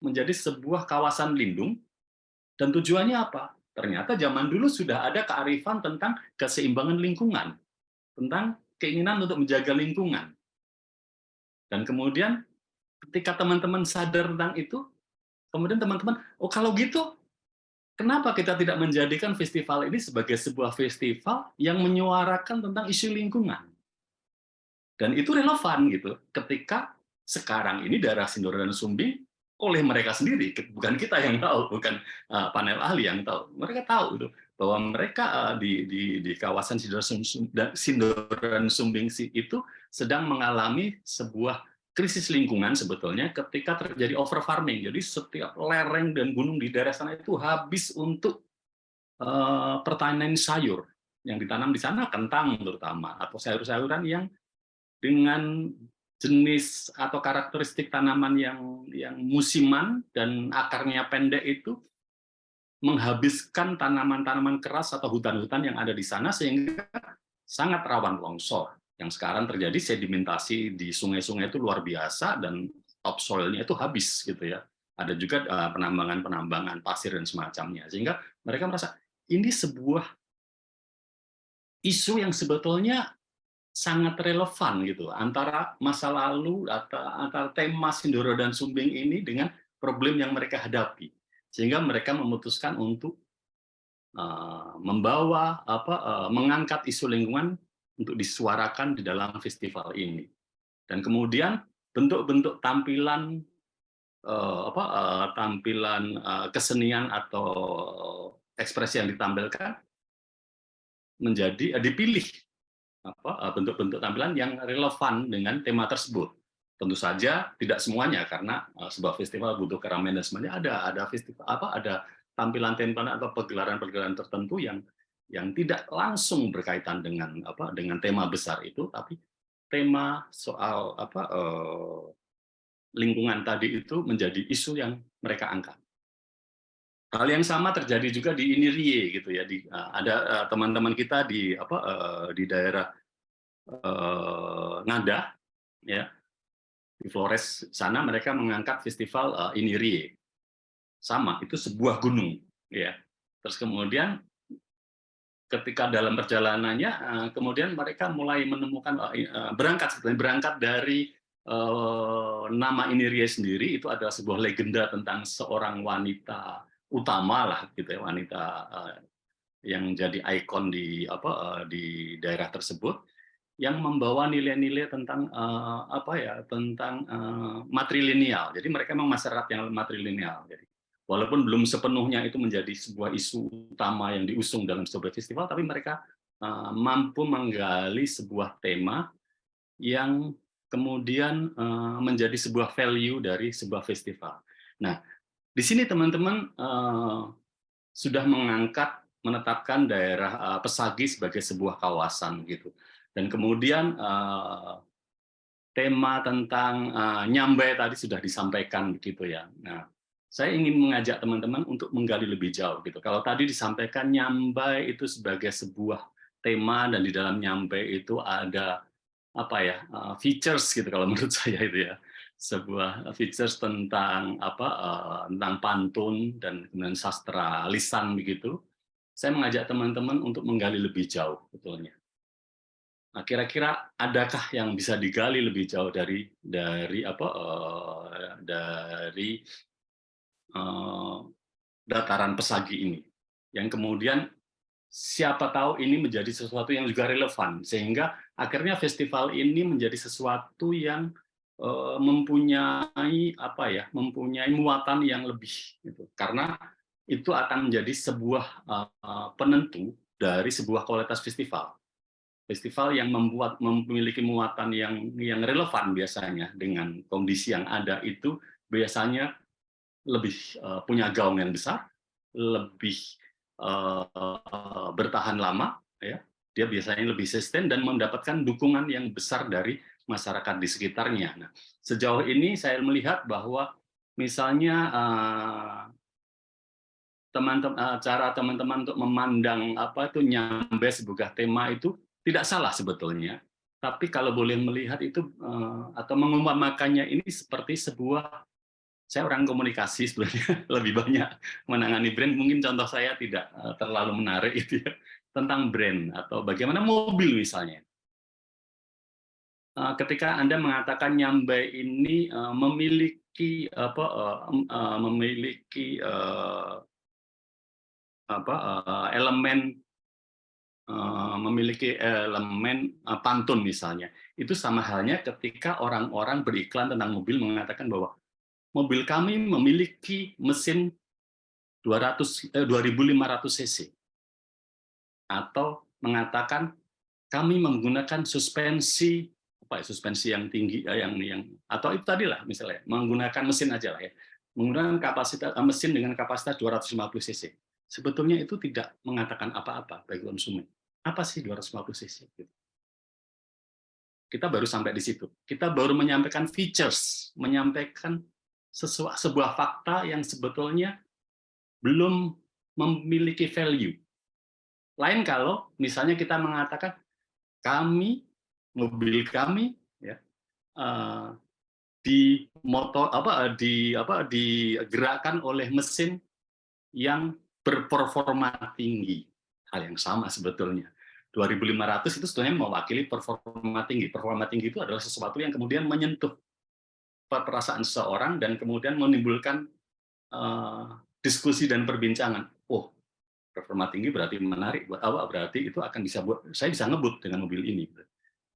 menjadi sebuah kawasan lindung, dan tujuannya apa? Ternyata zaman dulu sudah ada kearifan tentang keseimbangan lingkungan, tentang keinginan untuk menjaga lingkungan. Dan kemudian ketika teman-teman sadar tentang itu, kemudian teman-teman, oh kalau gitu, kenapa kita tidak menjadikan festival ini sebagai sebuah festival yang menyuarakan tentang isu lingkungan? Dan itu relevan gitu, ketika sekarang ini daerah Sindoro dan Sumbing oleh mereka sendiri, bukan kita yang tahu, bukan panel ahli yang tahu. Mereka tahu itu bahwa mereka di kawasan Sindoro dan Sumbing itu sedang mengalami sebuah krisis lingkungan sebetulnya ketika terjadi over farming. Jadi setiap lereng dan gunung di daerah sana itu habis untuk pertanian sayur yang ditanam di sana, kentang terutama, atau sayur-sayuran yang dengan jenis atau karakteristik tanaman yang musiman dan akarnya pendek itu menghabiskan tanaman-tanaman keras atau hutan-hutan yang ada di sana, sehingga sangat rawan longsor. Yang sekarang terjadi sedimentasi di sungai-sungai itu luar biasa dan topsoilnya itu habis gitu ya. Ada juga penambangan-penambangan pasir dan semacamnya, sehingga mereka merasa ini sebuah isu yang sebetulnya sangat relevan gitu antara masa lalu antara tema Sindoro dan Sumbing ini dengan problem yang mereka hadapi, sehingga mereka memutuskan untuk mengangkat isu lingkungan untuk disuarakan di dalam festival ini. Dan kemudian bentuk-bentuk tampilan kesenian atau ekspresi yang ditampilkan menjadi dipilih bentuk-bentuk tampilan yang relevan dengan tema tersebut. Tentu saja tidak semuanya, karena sebuah festival butuh keramaian dan semuanya. Ada festival ada tampilan-tampilan atau pergelaran-pergelaran tertentu yang tidak langsung berkaitan dengan tema besar itu, tapi tema soal lingkungan tadi itu menjadi isu yang mereka angkat. Hal yang sama terjadi juga di Inirie gitu ya. Ada teman-teman kita di daerah Ngada ya, di Flores sana, mereka mengangkat festival Inirie. Sama, itu sebuah gunung ya. Terus kemudian ketika dalam perjalanannya kemudian mereka mulai menemukan berangkat dari nama Inirie sendiri, itu adalah sebuah legenda tentang seorang wanita utama lah gitu ya, wanita yang jadi ikon di daerah tersebut, yang membawa nilai-nilai tentang tentang matrilineal. Jadi mereka memang masyarakat yang matrilineal. Jadi walaupun belum sepenuhnya itu menjadi sebuah isu utama yang diusung dalam sebuah festival, tapi mereka mampu menggali sebuah tema yang kemudian menjadi sebuah value dari sebuah festival. Nah, di sini teman-teman sudah menetapkan daerah Pesagi sebagai sebuah kawasan gitu. Dan kemudian tema tentang Nyambai tadi sudah disampaikan begitu ya. Nah, saya ingin mengajak teman-teman untuk menggali lebih jauh gitu. Kalau tadi disampaikan Nyambai itu sebagai sebuah tema, dan di dalam Nyambai itu ada features gitu kalau menurut saya itu ya. Sebuah features tentang tentang pantun dan kemudian sastra lisan begitu. Saya mengajak teman-teman untuk menggali lebih jauh betulnya. Nah, kira-kira adakah yang bisa digali lebih jauh dari dataran Pesagi ini, yang kemudian siapa tahu ini menjadi sesuatu yang juga relevan, sehingga akhirnya festival ini menjadi sesuatu yang mempunyai muatan yang lebih gitu. Karena itu akan menjadi sebuah penentu dari sebuah kualitas festival. Festival yang memiliki muatan yang relevan biasanya dengan kondisi yang ada itu biasanya lebih punya gaung yang besar, lebih bertahan lama, ya. Dia biasanya lebih sustain dan mendapatkan dukungan yang besar dari masyarakat di sekitarnya. Nah, sejauh ini saya melihat bahwa misalnya cara teman-teman untuk memandang Nyambai sebuah tema itu tidak salah sebetulnya. Tapi kalau boleh melihat itu atau mengumpamakannya ini seperti sebuah, saya orang komunikasi sebenarnya lebih banyak menangani brand, mungkin contoh saya tidak terlalu menarik itu ya, tentang brand atau bagaimana mobil misalnya. Ketika Anda mengatakan Nyambai ini memiliki elemen pantun misalnya, itu sama halnya ketika orang-orang beriklan tentang mobil mengatakan bahwa mobil kami memiliki mesin 2.500 cc, atau mengatakan kami menggunakan suspensi suspensi yang tinggi, yang atau itu tadi lah misalnya menggunakan mesin aja lah ya, menggunakan mesin dengan kapasitas 250 cc. Sebetulnya itu tidak mengatakan apa-apa bagi konsumen. Apa sih 250 cc? Kita baru sampai di situ. Kita baru menyampaikan features, menyampaikan sebuah fakta yang sebetulnya belum memiliki value. Lain kalau misalnya kita mengatakan mobil kami ya, digerakkan oleh mesin yang berperforma tinggi. Hal yang sama sebetulnya. 2.500 itu sebenarnya mewakili performa tinggi. Performa tinggi itu adalah sesuatu yang kemudian menyentuh perasaan seseorang dan kemudian menimbulkan diskusi dan perbincangan. Oh, performa tinggi berarti menarik buat awak, berarti itu akan saya bisa ngebut dengan mobil ini.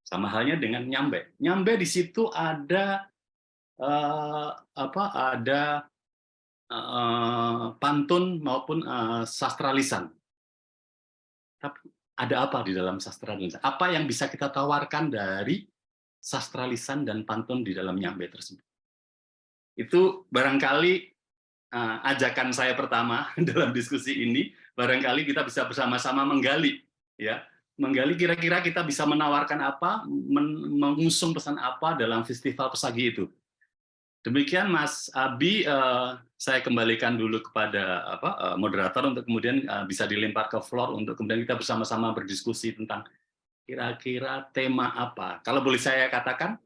Sama halnya dengan nyambe. Nyambe di situ ada pantun maupun sastra lisan. Tapi ada apa di dalam sastra lisan? Apa yang bisa kita tawarkan dari sastra lisan dan pantun di dalam nyambe tersebut? Itu barangkali ajakan saya pertama dalam diskusi ini. Barangkali kita bisa bersama-sama menggali, ya, menggali kira-kira kita bisa menawarkan apa, mengusung pesan apa dalam festival Pesagi itu. Demikian Mas Abi, saya kembalikan dulu kepada moderator untuk kemudian bisa dilempar ke floor untuk kemudian kita bersama-sama berdiskusi tentang kira-kira tema apa. Kalau boleh saya katakan,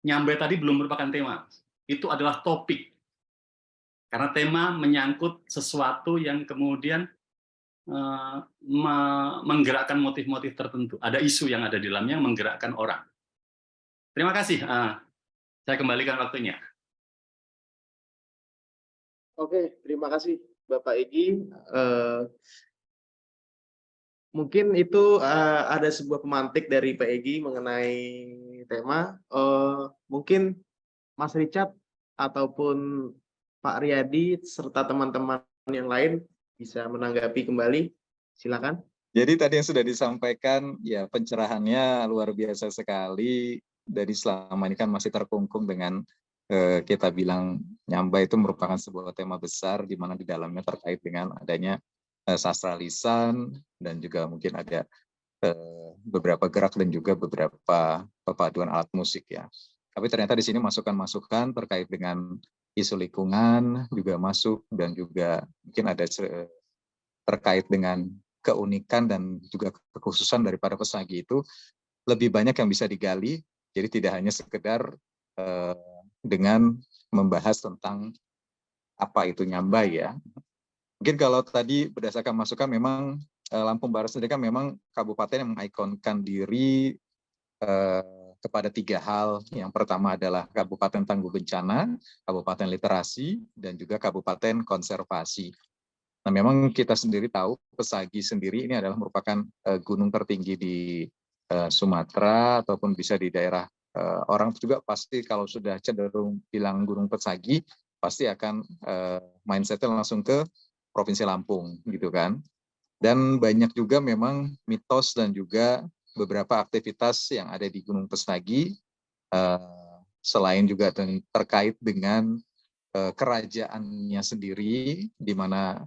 nyambe tadi belum merupakan tema, itu adalah topik. Karena tema menyangkut sesuatu yang kemudian menggerakkan motif-motif tertentu. Ada isu yang ada di dalamnya yang menggerakkan orang. Terima kasih. Saya kembalikan waktunya. Oke, terima kasih Bapak Egy. Mungkin itu ada sebuah pemantik dari Pak Egy mengenai tema. Mungkin Mas Richard ataupun Pak Riyadi serta teman-teman yang lain bisa menanggapi kembali. Silakan. Jadi tadi yang sudah disampaikan, ya pencerahannya luar biasa sekali. Dari selama ini kan masih terkungkung dengan kita bilang nyamba itu merupakan sebuah tema besar di mana di dalamnya terkait dengan adanya sastra lisan dan juga mungkin ada beberapa gerak dan juga beberapa perpaduan alat musik ya. Tapi ternyata di sini masukan-masukan terkait dengan isu lingkungan juga masuk dan juga mungkin ada terkait dengan keunikan dan juga kekhususan daripada Pesagi itu lebih banyak yang bisa digali. Jadi tidak hanya sekedar dengan membahas tentang apa itu nyambai ya. Mungkin kalau tadi berdasarkan masukan memang Lampung Barat sendiri kan memang kabupaten yang mengikonkan diri kepada 3 hal. Yang pertama adalah Kabupaten Tangguh Bencana, Kabupaten Literasi, dan juga Kabupaten Konservasi. Nah memang kita sendiri tahu Pesagi sendiri ini adalah merupakan gunung tertinggi di Sumatera ataupun bisa di daerah orang juga pasti kalau sudah cenderung bilang Gunung Pesagi pasti akan mindsetnya langsung ke Provinsi Lampung gitu kan. Dan banyak juga memang mitos dan juga beberapa aktivitas yang ada di Gunung Pesagi selain juga terkait dengan kerajaannya sendiri di mana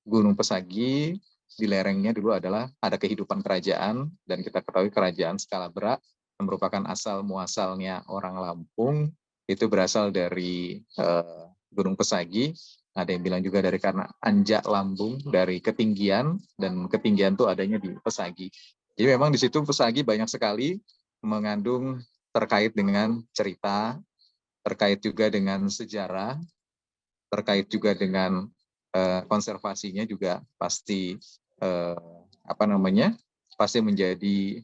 Gunung Pesagi di lerengnya dulu adalah ada kehidupan kerajaan dan kita ketahui kerajaan skala berat yang merupakan asal muasalnya orang Lampung itu berasal dari Gunung Pesagi. Ada yang bilang juga dari karena anjak lambung dari ketinggian dan ketinggian itu adanya di Pesagi. Jadi memang di situ Pesagi banyak sekali mengandung terkait dengan cerita, terkait juga dengan sejarah, terkait juga dengan konservasinya juga pasti pasti menjadi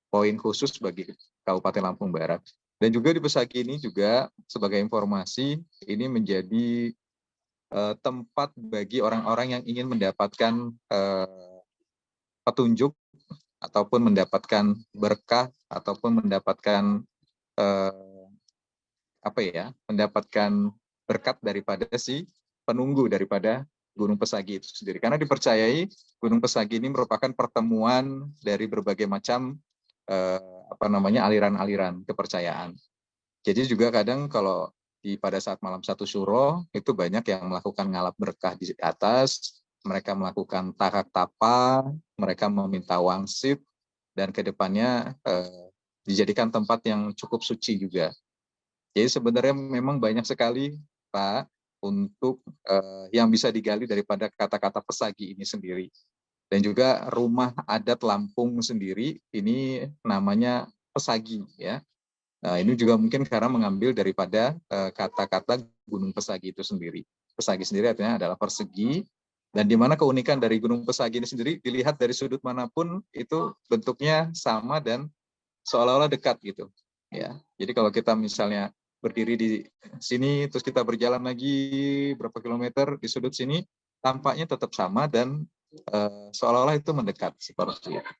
poin khusus bagi Kabupaten Lampung Barat. Dan juga di Pesagi ini juga sebagai informasi ini menjadi tempat bagi orang-orang yang ingin mendapatkan petunjuk ataupun mendapatkan berkah ataupun mendapatkan mendapatkan berkat daripada si penunggu daripada Gunung Pesagi itu sendiri. Karena dipercayai Gunung Pesagi ini merupakan pertemuan dari berbagai macam aliran-aliran kepercayaan. Jadi juga kadang kalau pada saat malam satu syuro itu banyak yang melakukan ngalap berkah di atas, mereka melakukan takak tapa, mereka meminta wangsit, dan kedepannya dijadikan tempat yang cukup suci juga. Jadi sebenarnya memang banyak sekali, Pak, untuk yang bisa digali daripada kata-kata pesagi ini sendiri. Dan juga rumah adat Lampung sendiri ini namanya pesagi, ya. Nah, ini juga mungkin karena mengambil daripada kata-kata Gunung Pesagi itu sendiri. Pesagi sendiri artinya adalah persegi, dan di mana keunikan dari Gunung Pesagi ini sendiri dilihat dari sudut manapun itu bentuknya sama dan seolah-olah dekat gitu. Ya, jadi kalau kita misalnya berdiri di sini terus kita berjalan lagi berapa kilometer di sudut sini, tampaknya tetap sama dan seolah-olah itu mendekat seperti itu.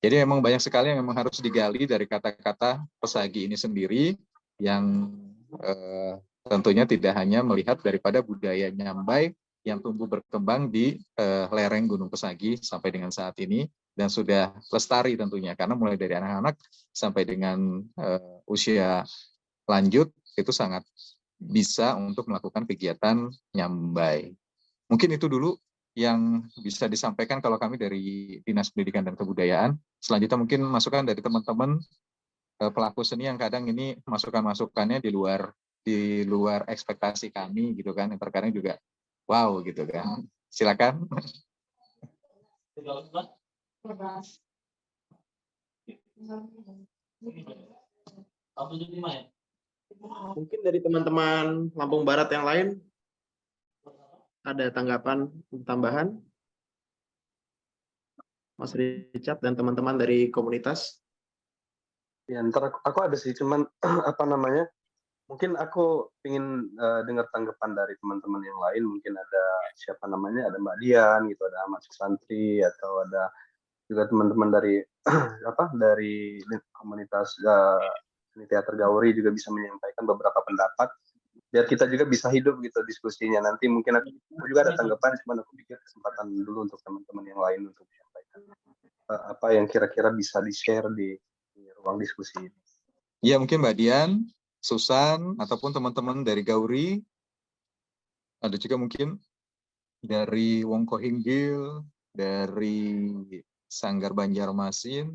Jadi memang banyak sekali yang memang harus digali dari kata-kata pesagi ini sendiri yang tentunya tidak hanya melihat daripada budaya Nyambai yang tumbuh berkembang di lereng Gunung Pesagi sampai dengan saat ini dan sudah lestari tentunya karena mulai dari anak-anak sampai dengan usia lanjut itu sangat bisa untuk melakukan kegiatan Nyambai. Mungkin itu dulu yang bisa disampaikan kalau kami dari Dinas Pendidikan dan Kebudayaan. Selanjutnya mungkin masukan dari teman-teman pelaku seni yang kadang ini masukan-masukannya di luar ekspektasi kami gitu kan, yang terkadang juga wow gitu kan. Silakan. Mungkin dari teman-teman Lampung Barat yang lain ada tanggapan tambahan, Mas Richard dan teman-teman dari komunitas? Ya, ntar aku ada sih, cuman mungkin aku ingin dengar tanggapan dari teman-teman yang lain. Mungkin ada siapa namanya, ada Mbak Dian gitu, ada Ahmad Santri, atau ada juga teman-teman dari dari komunitas seni teater Gauri juga bisa menyampaikan beberapa pendapat biar kita juga bisa hidup gitu diskusinya. Nanti mungkin aku juga ada tanggapan, cuman aku pikir kesempatan dulu untuk teman-teman yang lain untuk menyampaikan apa yang kira-kira bisa di-share di ruang diskusi ini. Ya mungkin Mbak Dian, Susan, ataupun teman-teman dari Gauri, ada juga mungkin dari Wongko Hinggil, dari Sanggar Banjarmasin,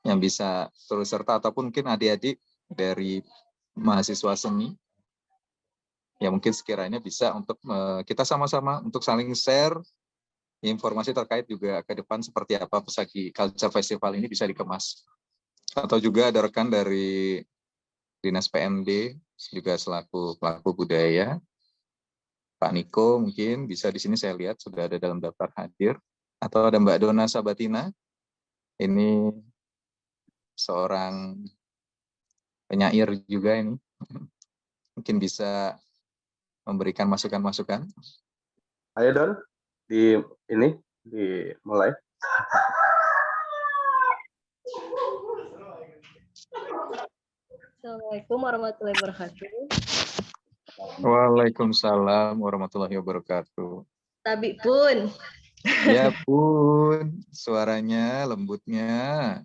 yang bisa turut serta, ataupun mungkin adik-adik dari mahasiswa seni, yang mungkin sekiranya bisa untuk kita sama-sama untuk saling share informasi terkait juga ke depan seperti apa Pesagi Culture Festival ini bisa dikemas. Atau juga ada rekan dari Dinas PMD juga selaku pelaku budaya, Pak Niko mungkin bisa di sini saya lihat sudah ada dalam daftar hadir, atau ada Mbak Dona Sabatina, ini seorang penyair juga ini, mungkin bisa memberikan masukan-masukan. Ayo Don, dimulai. Assalamualaikum warahmatullahi wabarakatuh. Waalaikumsalam warahmatullahi wabarakatuh. Tabi pun. Ya pun, suaranya lembutnya.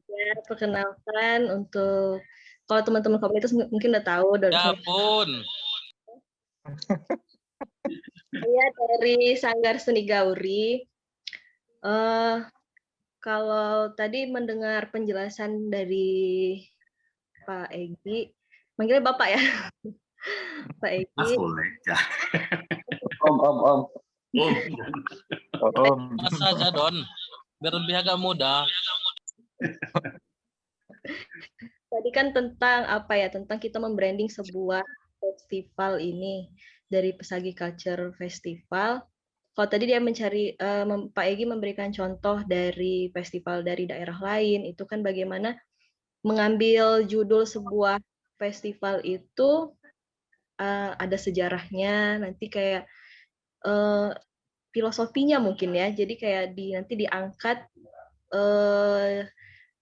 Ya, perkenalkan untuk kalau teman-teman komunitas mungkin udah tahu. Ya pun. Saya dari Sanggar Seni Gauri. Kalau tadi mendengar penjelasan dari Pak Egi, manggilnya Bapak ya? Pak Egi. Mas boleh ya. Om. Mas saja Don, biar lebih agak mudah. Tadi kan tentang tentang kita membranding sebuah festival ini dari Pesagi Culture Festival. Kalau tadi dia Pak Egi memberikan contoh dari festival dari daerah lain, itu kan bagaimana mengambil judul sebuah festival itu ada sejarahnya, nanti kayak filosofinya mungkin ya, jadi kayak nanti diangkat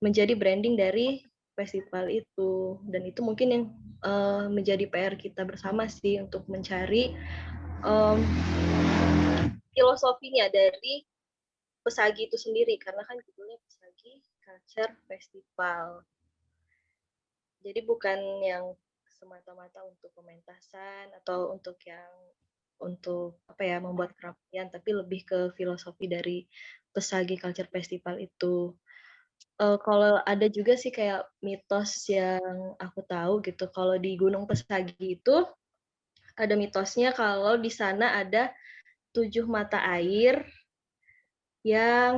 menjadi branding dari festival itu, dan itu mungkin yang menjadi PR kita bersama sih untuk mencari filosofinya dari Pesagi itu sendiri, karena kan judulnya Pesagi Culture Festival. Jadi bukan yang semata-mata untuk pementasan atau untuk membuat keramaian, tapi lebih ke filosofi dari Pesagi Culture Festival itu. Kalau ada juga sih kayak mitos yang aku tahu gitu, kalau di Gunung Pesagi itu ada mitosnya kalau di sana ada 7 mata air yang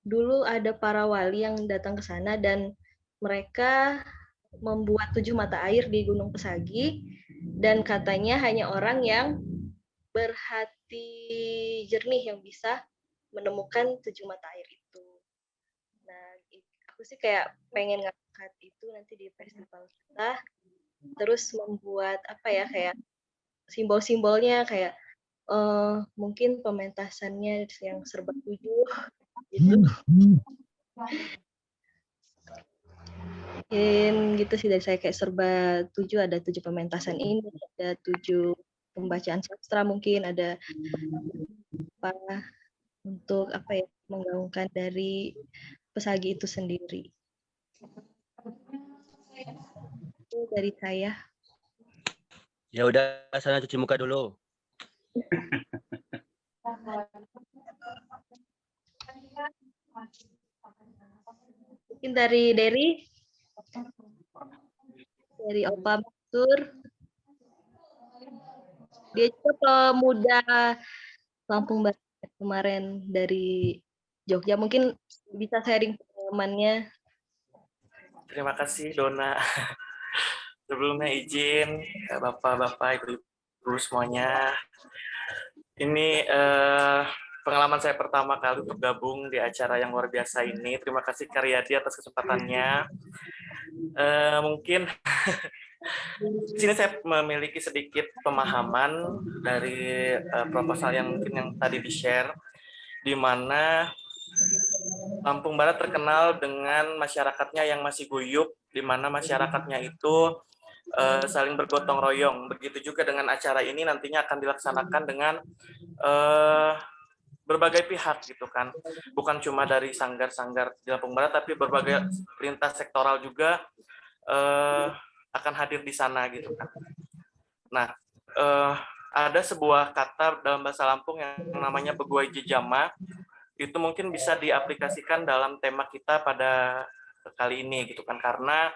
dulu ada para wali yang datang ke sana dan mereka membuat 7 mata air di Gunung Pesagi dan katanya hanya orang yang berhati jernih yang bisa menemukan 7 mata air itu. Nah, aku sih kayak pengen ngangkat itu nanti di festival kita, terus membuat kayak simbol-simbolnya kayak mungkin pementasannya yang serba 7 gitu. Mungkin gitu sih dari saya, kayak serba 7, ada 7 pementasan ini, ada 7 pembacaan sastra, mungkin ada untuk menggaungkan dari Pesagi itu sendiri. Itu dari saya. Ya udah, sana cuci muka dulu. Mungkin dari Opa Mansur. Dia juga pemuda Lampung Barat kemarin dari Jogja. Mungkin bisa sharing pengalamannya. Terima kasih Dona. Sebelumnya izin Bapak-bapak, Ibu-ibu semuanya. Ini pengalaman saya pertama kali bergabung di acara yang luar biasa ini. Terima kasih Karyadi atas kesempatannya. Mungkin di sini saya memiliki sedikit pemahaman dari proposal yang mungkin yang tadi di-share, di mana Lampung Barat terkenal dengan masyarakatnya yang masih guyup, di mana masyarakatnya itu saling bergotong royong. Begitu juga dengan acara ini nantinya akan dilaksanakan dengan berbagai pihak gitu kan. Bukan cuma dari sanggar-sanggar di Lampung Barat, tapi berbagai lintas sektoral juga akan hadir di sana gitu kan. Nah, ada sebuah kata dalam bahasa Lampung yang namanya beguai jejama. Itu mungkin bisa diaplikasikan dalam tema kita pada kali ini gitu kan, karena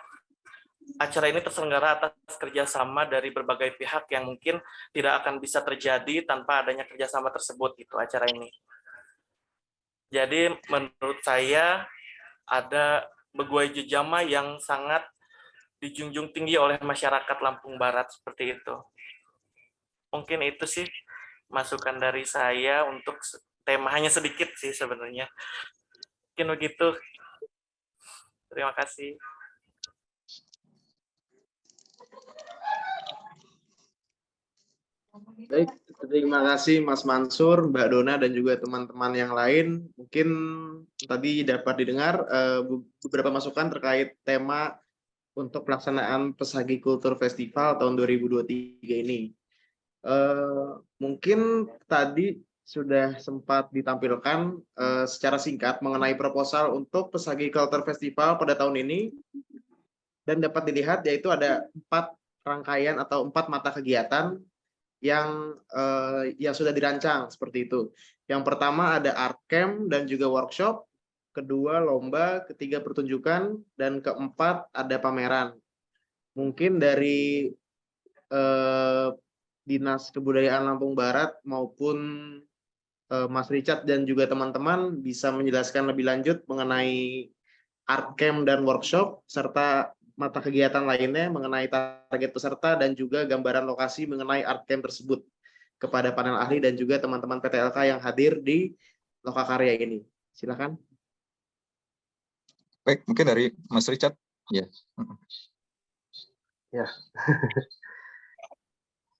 acara ini terselenggara atas kerjasama dari berbagai pihak yang mungkin tidak akan bisa terjadi tanpa adanya kerjasama tersebut gitu acara ini. Jadi menurut saya ada beguai jejama yang sangat dijunjung tinggi oleh masyarakat Lampung Barat seperti itu. Mungkin itu sih masukan dari saya untuk tema, hanya sedikit sih sebenarnya. Mungkin begitu. Terima kasih. Baik, terima kasih Mas Mansur, Mbak Dona, dan juga teman-teman yang lain. Mungkin tadi dapat didengar beberapa masukan terkait tema untuk pelaksanaan Pesagi Kultur Festival tahun 2023 ini. Mungkin tadi sudah sempat ditampilkan secara singkat mengenai proposal untuk Pesagi Culture Festival pada tahun ini, dan dapat dilihat yaitu ada 4 rangkaian atau 4 mata kegiatan yang sudah dirancang seperti itu. Yang pertama ada art camp dan juga workshop, kedua lomba, ketiga pertunjukan, dan keempat ada pameran. Mungkin dari Dinas Kebudayaan Lampung Barat maupun Mas Richard dan juga teman-teman bisa menjelaskan lebih lanjut mengenai art camp dan workshop serta mata kegiatan lainnya mengenai target peserta dan juga gambaran lokasi mengenai art camp tersebut kepada panel ahli dan juga teman-teman PTLK yang hadir di Lokakarya ini. Silakan. Baik, mungkin dari Mas Richard. Ya. Ya.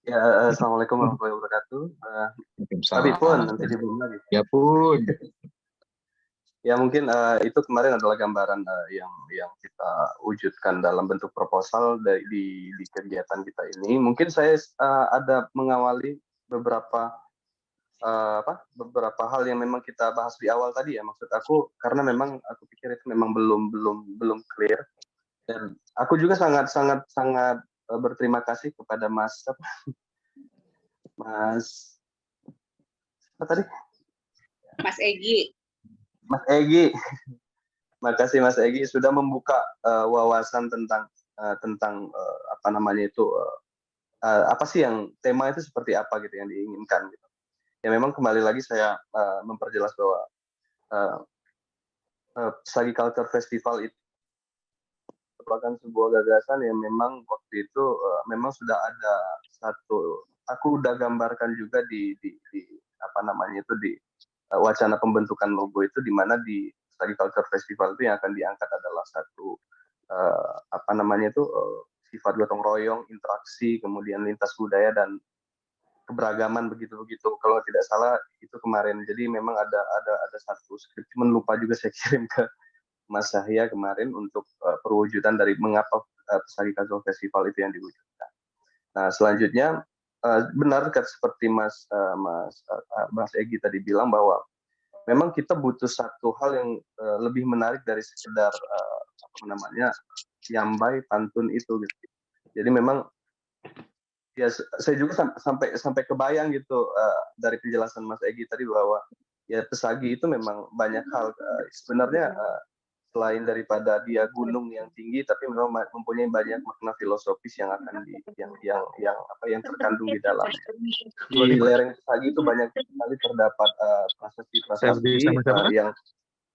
Ya, assalamualaikum warahmatullahi wabarakatuh. Tapi pun nanti dibelum lagi. Ya pun. Ya mungkin itu kemarin adalah gambaran yang kita wujudkan dalam bentuk proposal di kegiatan kita ini. Mungkin saya ada mengawali beberapa beberapa hal yang memang kita bahas di awal tadi ya, maksud aku karena memang aku pikir itu memang belum clear, dan aku juga sangat berterima kasih kepada Mas apa tadi? Mas Egi. Mas Egi. Makasih Mas Egi sudah membuka wawasan tentang apa namanya itu apa sih yang tema itu seperti apa gitu yang diinginkan gitu. Ya memang kembali lagi saya memperjelas bahwa Pesagi Culture Festival itu merupakan sebuah gagasan yang memang waktu itu memang sudah ada satu, aku udah gambarkan juga di apa namanya itu di wacana pembentukan logo itu, di mana di Pesagi Culture Festival itu yang akan diangkat adalah satu apa namanya itu sifat gotong royong, interaksi, kemudian lintas budaya dan keberagaman begitu. Kalau tidak salah itu kemarin. Jadi memang ada satu skrip, cuman lupa juga saya kirim ke Mas Sahya kemarin untuk perwujudan dari mengapa Pesagi Culture Festival itu yang diwujudkan. Nah selanjutnya benar seperti Mas Egi tadi bilang bahwa memang kita butuh satu hal yang lebih menarik dari sekedar apa namanya yambai pantun itu gitu. Jadi memang ya saya juga sampai kebayang gitu dari penjelasan Mas Egi tadi bahwa ya Pesagi itu memang banyak hal sebenarnya selain daripada dia gunung yang tinggi, tapi memang mempunyai banyak makna filosofis yang akan yang terkandung di dalamnya. Di lereng Pesagi itu banyak sekali terdapat prasasti yang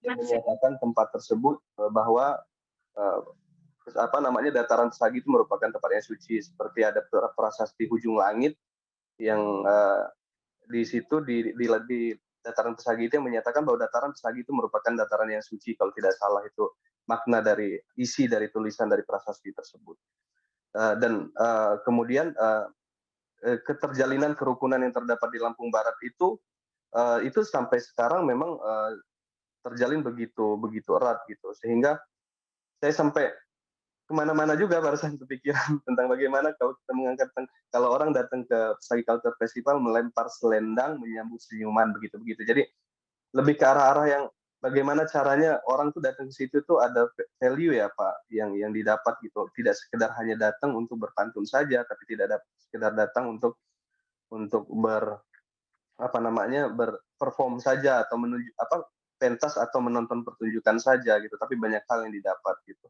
menyatakan tempat tersebut bahwa apa namanya dataran Pesagi itu merupakan tempat yang suci, seperti ada prasasti Hujung Langit yang di situ di dataran Pesagi itu yang menyatakan bahwa dataran Pesagi itu merupakan dataran yang suci, kalau tidak salah itu makna dari isi dari tulisan dari prasasti tersebut. Dan kemudian keterjalinan kerukunan yang terdapat di Lampung Barat itu sampai sekarang memang terjalin begitu erat gitu, sehingga saya sampai kemana-mana juga barusan kepikiran tentang bagaimana kalau kita mengangkat, kalau orang datang ke Pesagi Culture Festival melempar selendang menyambut senyuman begitu. Jadi lebih ke arah yang bagaimana caranya orang tuh datang ke situ tuh ada value ya Pak yang didapat gitu, tidak sekedar hanya datang untuk berpantun saja, tapi tidak sekedar datang untuk berperform saja atau pentas atau menonton pertunjukan saja gitu, tapi banyak hal yang didapat gitu.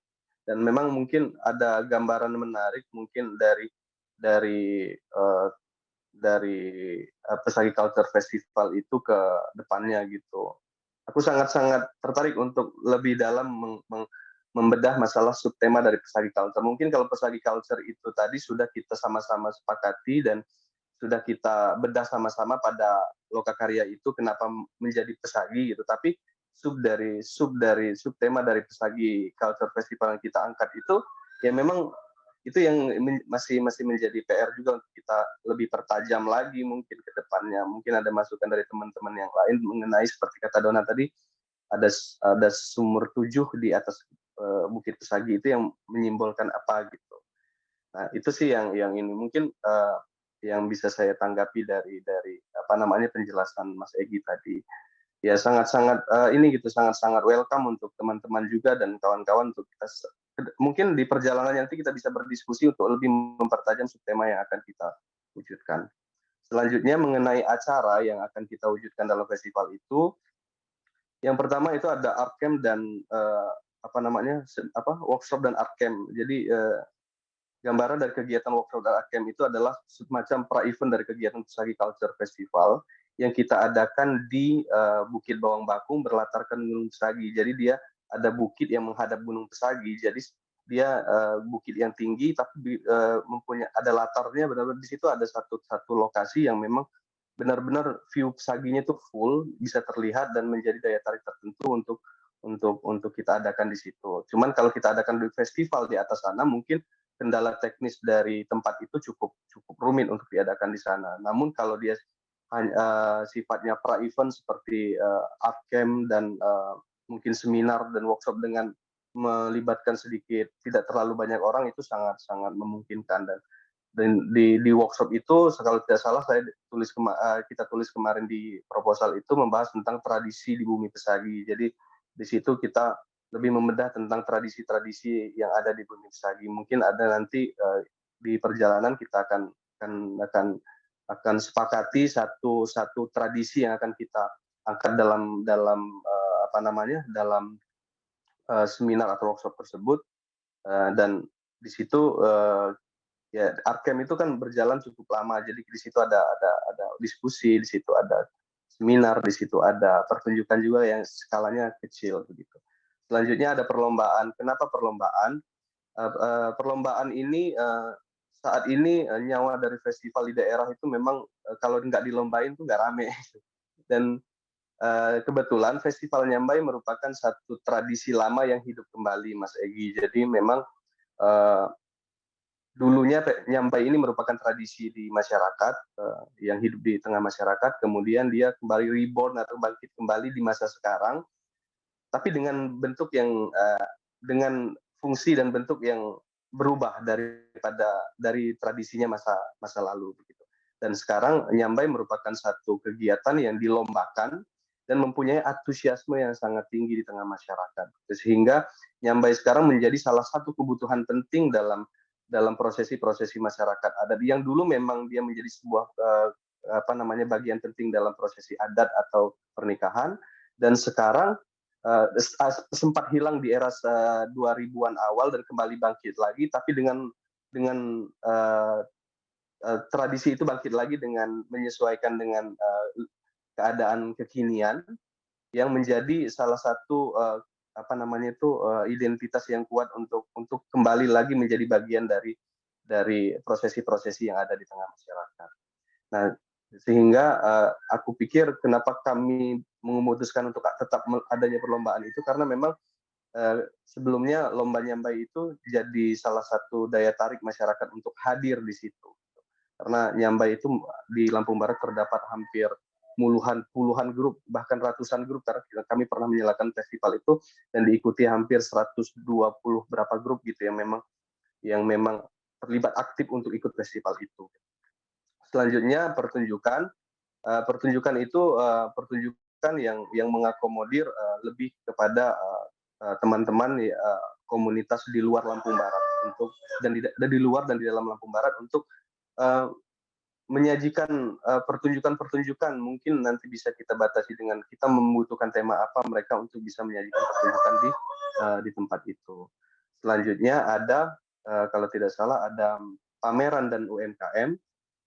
Dan memang mungkin ada gambaran menarik mungkin dari Pesagi Culture Festival itu ke depannya gitu. Aku sangat tertarik untuk lebih dalam membedah masalah subtema dari Pesagi Culture. Mungkin kalau Pesagi Culture itu tadi sudah kita sama-sama sepakati dan sudah kita bedah sama-sama pada lokakarya itu kenapa menjadi Pesagi gitu. Tapi subtema dari Pesagi Culture Festival yang kita angkat itu ya memang itu yang masih menjadi PR juga untuk kita lebih pertajam lagi mungkin ke depannya. Mungkin ada masukan dari teman-teman yang lain mengenai seperti kata Dona tadi, ada sumur 7 di atas Bukit Pesagi itu yang menyimbolkan apa gitu. Nah itu sih yang ini mungkin yang bisa saya tanggapi dari apa namanya penjelasan Mas Egi tadi. Ya sangat welcome untuk teman-teman juga dan kawan-kawan untuk kita mungkin di perjalanan nanti kita bisa berdiskusi untuk lebih mempertajam subtema yang akan kita wujudkan. Selanjutnya mengenai acara yang akan kita wujudkan dalam festival itu, yang pertama itu ada art camp dan workshop dan art camp. Jadi gambaran dari kegiatan workshop dan art camp itu adalah semacam pra-event dari kegiatan Pesagi Culture Festival yang kita adakan di Bukit Bawang Bakung berlatarkan Gunung Pesagi. Jadi dia ada bukit yang menghadap Gunung Pesagi. Jadi dia bukit yang tinggi tapi mempunyai ada latarnya, benar-benar di situ ada satu lokasi yang memang benar-benar view Pesaginya itu full bisa terlihat dan menjadi daya tarik tertentu untuk kita adakan di situ. Cuman kalau kita adakan di festival di atas sana mungkin kendala teknis dari tempat itu cukup rumit untuk diadakan di sana. Namun kalau dia sifatnya pra-event seperti art camp dan mungkin seminar dan workshop dengan melibatkan sedikit tidak terlalu banyak orang itu sangat memungkinkan Dan di workshop itu, kalau tidak salah kita tulis kemarin di proposal itu membahas tentang tradisi di Bumi Pesagi. Jadi di situ kita lebih membedah tentang tradisi-tradisi yang ada di Bumi Pesagi. Mungkin ada nanti di perjalanan kita akan sepakati satu tradisi yang akan kita angkat dalam seminar atau workshop tersebut, dan di situ ya art camp itu kan berjalan cukup lama, jadi di situ ada diskusi, di situ ada seminar, di situ ada pertunjukan juga yang skalanya kecil begitu. Selanjutnya ada perlombaan. Kenapa perlombaan? Perlombaan ini saat ini nyawa dari festival di daerah itu memang kalau nggak dilombain tuh nggak rame. Dan kebetulan Festival Nyambai merupakan satu tradisi lama yang hidup kembali, Mas Egi. Jadi memang dulunya Nyambai ini merupakan tradisi di masyarakat yang hidup di tengah masyarakat, kemudian dia kembali reborn atau bangkit kembali di masa sekarang, tapi dengan bentuk yang dengan fungsi dan bentuk yang berubah dari tradisinya masa lalu begitu. Dan sekarang Nyambai merupakan satu kegiatan yang dilombakan dan mempunyai antusiasme yang sangat tinggi di tengah masyarakat, sehingga Nyambai sekarang menjadi salah satu kebutuhan penting dalam prosesi-prosesi masyarakat adat yang dulu memang dia menjadi sebuah bagian penting dalam prosesi adat atau pernikahan, dan sekarang sempat hilang di era 2000-an awal dan kembali bangkit lagi, tapi dengan tradisi itu bangkit lagi dengan menyesuaikan dengan keadaan kekinian yang menjadi salah satu identitas yang kuat untuk kembali lagi menjadi bagian dari prosesi-prosesi yang ada di tengah masyarakat. Nah, sehingga aku pikir kenapa kami memutuskan untuk tetap adanya perlombaan itu karena memang sebelumnya lomba Nyambai itu jadi salah satu daya tarik masyarakat untuk hadir di situ. Karena Nyambai itu di Lampung Barat terdapat hampir puluhan grup, bahkan ratusan grup, karena kami pernah menyalakan festival itu dan diikuti hampir 120 berapa grup gitu yang memang terlibat aktif untuk ikut festival itu. Selanjutnya pertunjukan itu pertunjukan yang mengakomodir lebih kepada teman-teman komunitas di luar Lampung Barat dan di luar dan di dalam Lampung Barat untuk menyajikan pertunjukan mungkin nanti bisa kita batasi dengan kita membutuhkan tema apa mereka untuk bisa menyajikan pertunjukan di tempat itu. Selanjutnya ada kalau tidak salah ada pameran dan UMKM,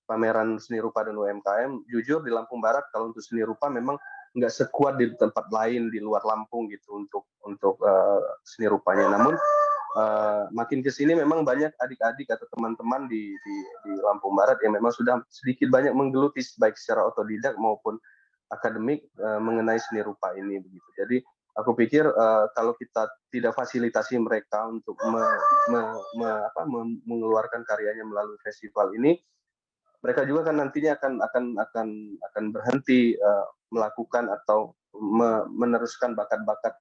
pameran seni rupa dan UMKM. Jujur di Lampung Barat kalau untuk seni rupa memang nggak sekuat di tempat lain di luar Lampung gitu untuk seni rupanya. Namun makin ke sini memang banyak adik-adik atau teman-teman di Lampung Barat yang memang sudah sedikit banyak menggeluti baik secara otodidak maupun akademik mengenai seni rupa ini begitu. Jadi aku pikir kalau kita tidak fasilitasi mereka untuk mengeluarkan karyanya melalui festival ini, mereka juga kan nantinya akan berhenti melakukan atau meneruskan bakat-bakat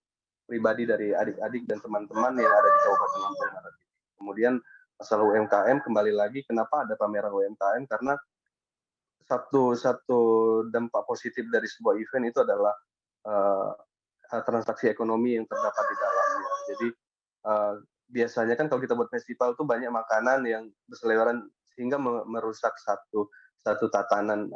pribadi dari adik-adik dan teman-teman yang ada di Kabupaten Lampung Barat. Kemudian masalah UMKM, kembali lagi kenapa ada pameran UMKM, karena satu dampak positif dari sebuah event itu adalah transaksi ekonomi yang terdapat di dalamnya. Jadi biasanya kan kalau kita buat festival tuh banyak makanan yang berseliweran sehingga merusak satu tatanan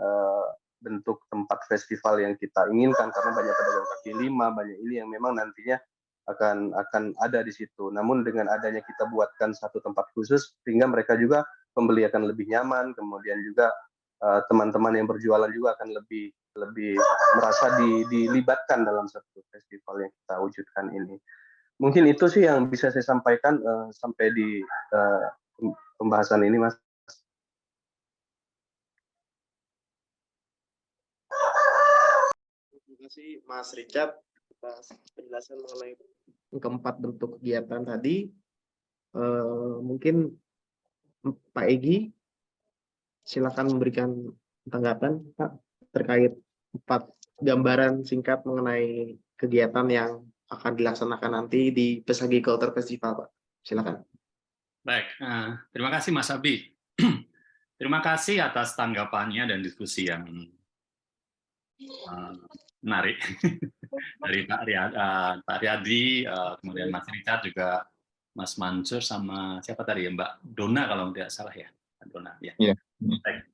bentuk tempat festival yang kita inginkan, karena banyak pedagang kaki lima, banyak ini yang memang nantinya akan ada di situ. Namun dengan adanya kita buatkan satu tempat khusus sehingga mereka juga pembeli akan lebih nyaman, kemudian juga teman-teman yang berjualan juga akan lebih merasa dilibatkan dalam satu festival yang kita wujudkan ini. Mungkin itu sih yang bisa saya sampaikan sampai di pembahasan ini, Mas. Terima kasih Mas Richard atas penjelasan mengenai keempat bentuk kegiatan tadi. Mungkin Pak Egi silakan memberikan tanggapan Pak terkait 4 gambaran singkat mengenai kegiatan yang akan dilaksanakan nanti di Pesagi Culture Festival, Pak. Silakan. Baik, terima kasih Mas Abi. Terima kasih atas tanggapannya dan diskusi yang menarik dari Pak Riyadi, kemudian Mas Richard, juga Mas Mansur, sama siapa tadi ya, Mbak Dona kalau tidak salah ya, Mbak Dona ya. Iya. Baik.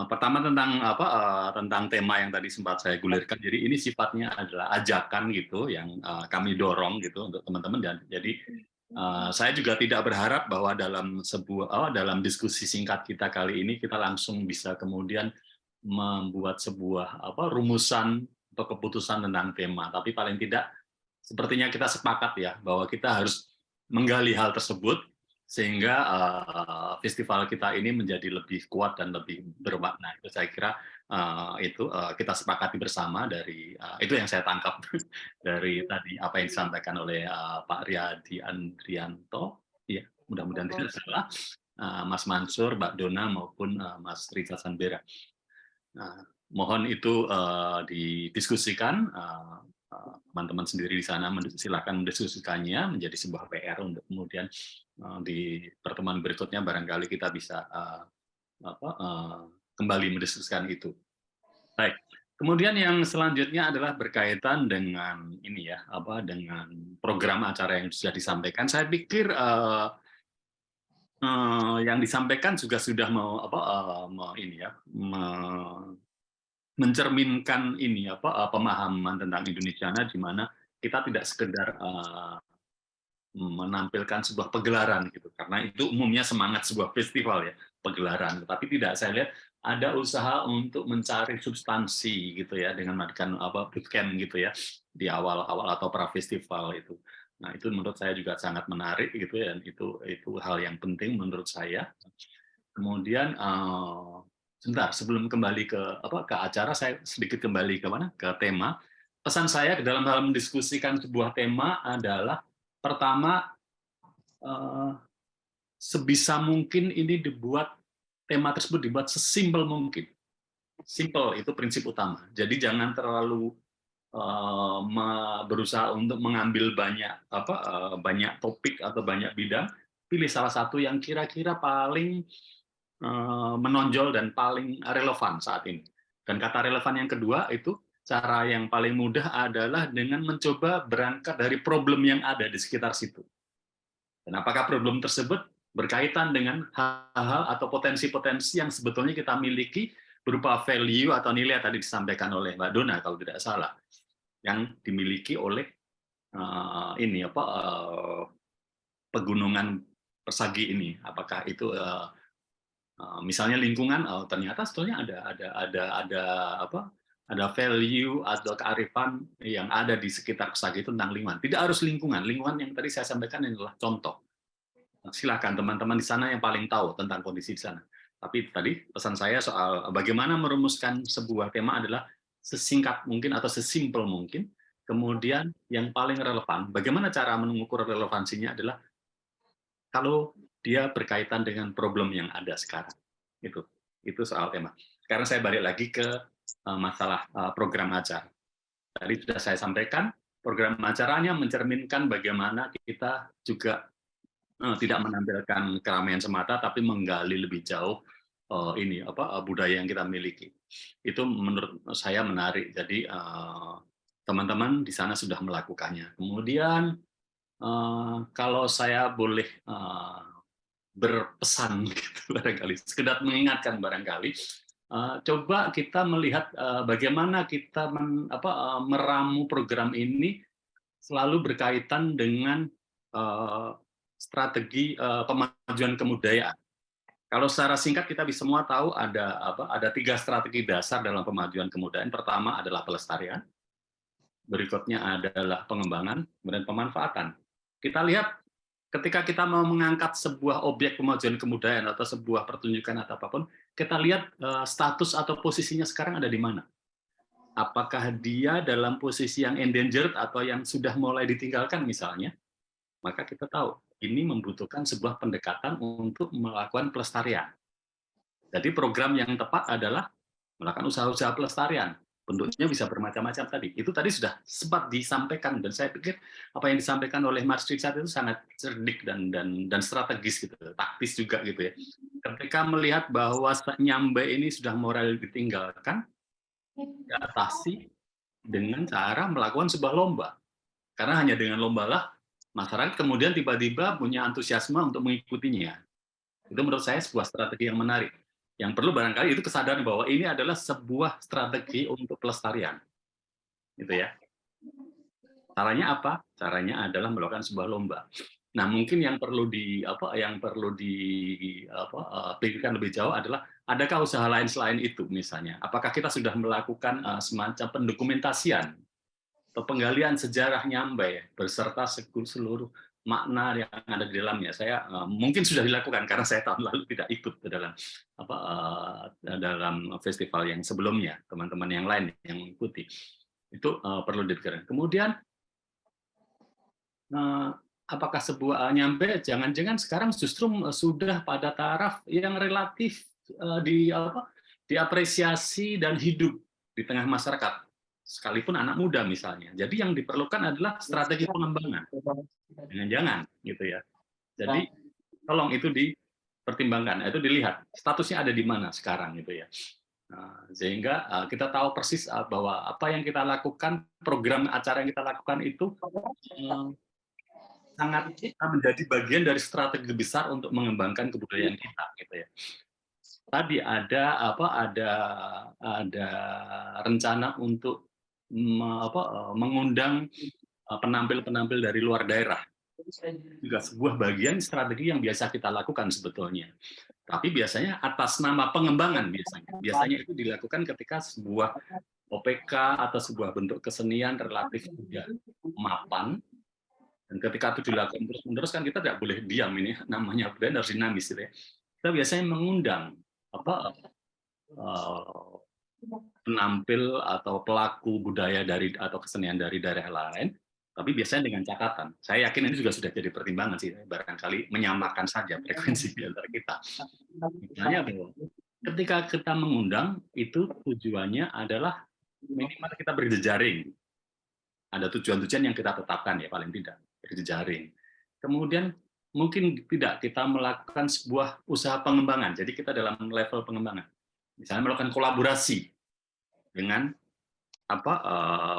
Pertama tentang tema yang tadi sempat saya gulirkan. Jadi ini sifatnya adalah ajakan gitu yang kami dorong gitu untuk teman-teman, dan jadi saya juga tidak berharap bahwa dalam diskusi singkat kita kali ini kita langsung bisa kemudian membuat sebuah rumusan atau keputusan tentang tema, tapi paling tidak sepertinya kita sepakat ya bahwa kita harus menggali hal tersebut sehingga festival kita ini menjadi lebih kuat dan lebih bermakna. Itu saya kira kita sepakati bersama dari itu yang saya tangkap dari tadi apa yang disampaikan oleh Pak Riyadi Andrianto, ya mudah-mudahan tidak salah, Mas Mansur, Mbak Dona maupun Mas Risa Sanbera. Mohon itu didiskusikan. Teman-teman sendiri di sana silakan mendiskusikannya menjadi sebuah PR untuk kemudian di pertemuan berikutnya barangkali kita bisa kembali mendiskusikan itu. Baik. Kemudian yang selanjutnya adalah berkaitan dengan ini ya, dengan program acara yang sudah disampaikan. Saya pikir yang disampaikan juga sudah mencerminkan ini pemahaman tentang Indonesiana, di mana kita tidak sekedar menampilkan sebuah pegelaran gitu, karena itu umumnya semangat sebuah festival ya, pegelaran, tetapi tidak, saya lihat ada usaha untuk mencari substansi gitu ya, dengan mengadakan bootcamp gitu ya di awal-awal atau pra festival itu. Nah, itu menurut saya juga sangat menarik gitu ya, dan itu hal yang penting menurut saya. Kemudian sebentar, sebelum kembali ke acara, saya sedikit kembali ke tema. Pesan saya dalam hal mendiskusikan sebuah tema adalah, pertama, sebisa mungkin ini tema tersebut dibuat sesimpel mungkin. Simple itu prinsip utama. Jadi jangan terlalu berusaha untuk mengambil banyak topik atau banyak bidang. Pilih salah satu yang kira-kira paling menonjol dan paling relevan saat ini. Dan kata relevan yang kedua itu, cara yang paling mudah adalah dengan mencoba berangkat dari problem yang ada di sekitar situ. Dan apakah problem tersebut berkaitan dengan hal-hal atau potensi-potensi yang sebetulnya kita miliki berupa value atau nilai tadi disampaikan oleh Mbak Dona kalau tidak salah, yang dimiliki oleh pegunungan Persagi ini. Apakah itu misalnya lingkungan, ternyata sebetulnya ada value atau kearifan yang ada di sekitar Persagi itu tentang lingkungan. Tidak harus lingkungan yang tadi saya sampaikan adalah contoh. Silakan teman-teman di sana yang paling tahu tentang kondisi di sana. Tapi tadi pesan saya soal bagaimana merumuskan sebuah tema adalah sesingkat mungkin atau sesimpel mungkin. Kemudian yang paling relevan, bagaimana cara mengukur relevansinya adalah kalau dia berkaitan dengan problem yang ada sekarang. Itu soal tema. Sekarang saya balik lagi ke masalah program acara. Tadi sudah saya sampaikan, program acaranya mencerminkan bagaimana kita juga tidak menampilkan keramaian semata, tapi menggali lebih jauh budaya yang kita miliki. Itu menurut saya menarik. Jadi teman-teman di sana sudah melakukannya. Kemudian kalau saya boleh berpesan, gitu, barangkali sekedar mengingatkan barangkali, coba kita melihat bagaimana kita meramu program ini selalu berkaitan dengan strategi pemajuan kebudayaan. Kalau secara singkat kita bisa semua tahu ada 3 strategi dasar dalam pemajuan kebudayaan. Pertama adalah pelestarian, berikutnya adalah pengembangan, kemudian pemanfaatan. Kita lihat ketika kita mau mengangkat sebuah objek pemajuan kebudayaan atau sebuah pertunjukan atau apapun, kita lihat status atau posisinya sekarang ada di mana. Apakah dia dalam posisi yang endangered atau yang sudah mulai ditinggalkan misalnya, maka kita tahu ini membutuhkan sebuah pendekatan untuk melakukan pelestarian. Jadi program yang tepat adalah melakukan usaha-usaha pelestarian. bentuknya bisa bermacam-macam tadi. Itu tadi sudah sempat disampaikan dan saya pikir apa yang disampaikan oleh Mas Richard itu sangat cerdik dan strategis gitu, taktis juga gitu ya. Ketika melihat bahwa nyambe ini sudah moral ditinggalkan, diatasi dengan cara melakukan sebuah lomba. Karena hanya dengan lomba lah masyarakat kemudian tiba-tiba punya antusiasme untuk mengikutinya. Itu menurut saya sebuah strategi yang menarik. Yang perlu barangkali itu kesadaran bahwa ini adalah sebuah strategi untuk pelestarian. Gitu ya. Caranya apa? Caranya adalah melakukan sebuah lomba. Nah, mungkin yang perlu pikirkan lebih jauh adalah adakah usaha lain selain itu misalnya? Apakah kita sudah melakukan semacam pendokumentasian atau penggalian sejarah Nyambe beserta seluruh makna yang ada di dalamnya. Saya mungkin sudah dilakukan karena saya tahun lalu tidak ikut dalam dalam festival yang sebelumnya, teman-teman yang lain yang mengikuti. Itu perlu dipikirkan. Kemudian apakah sebuah Nyambe jangan-jangan sekarang justru sudah pada taraf yang relatif diapresiasi dan hidup di tengah masyarakat, sekalipun anak muda misalnya. Jadi yang diperlukan adalah strategi pengembangan. Jangan-jangan gitu ya. Jadi tolong itu dipertimbangkan, itu dilihat statusnya ada di mana sekarang gitu ya. Sehingga kita tahu persis bahwa apa yang kita lakukan, program acara yang kita lakukan itu sangat menjadi bagian dari strategi besar untuk mengembangkan kebudayaan kita gitu ya. Tadi ada rencana untuk mengundang penampil-penampil dari luar daerah. Juga sebuah bagian strategi yang biasa kita lakukan sebetulnya. Tapi biasanya atas nama pengembangan biasanya itu dilakukan ketika sebuah OPK atau sebuah bentuk kesenian relatif sudah mapan. Dan ketika itu dilakukan terus-menerus kan kita tidak boleh diam, ini namanya brand harus dinamis gitu ya. Kita biasanya mengundang penampil atau pelaku budaya atau kesenian dari daerah lain, tapi biasanya dengan catatan. Saya yakin ini juga sudah jadi pertimbangan sih, barangkali menyamakan saja frekuensi di antara kita. Misalnya bahwa ketika kita mengundang itu tujuannya adalah minimal kita berjejaring. Ada tujuan-tujuan yang kita tetapkan ya paling tidak berjejaring. Kemudian mungkin tidak kita melakukan sebuah usaha pengembangan. Jadi kita dalam level pengembangan. Misalnya melakukan kolaborasi dengan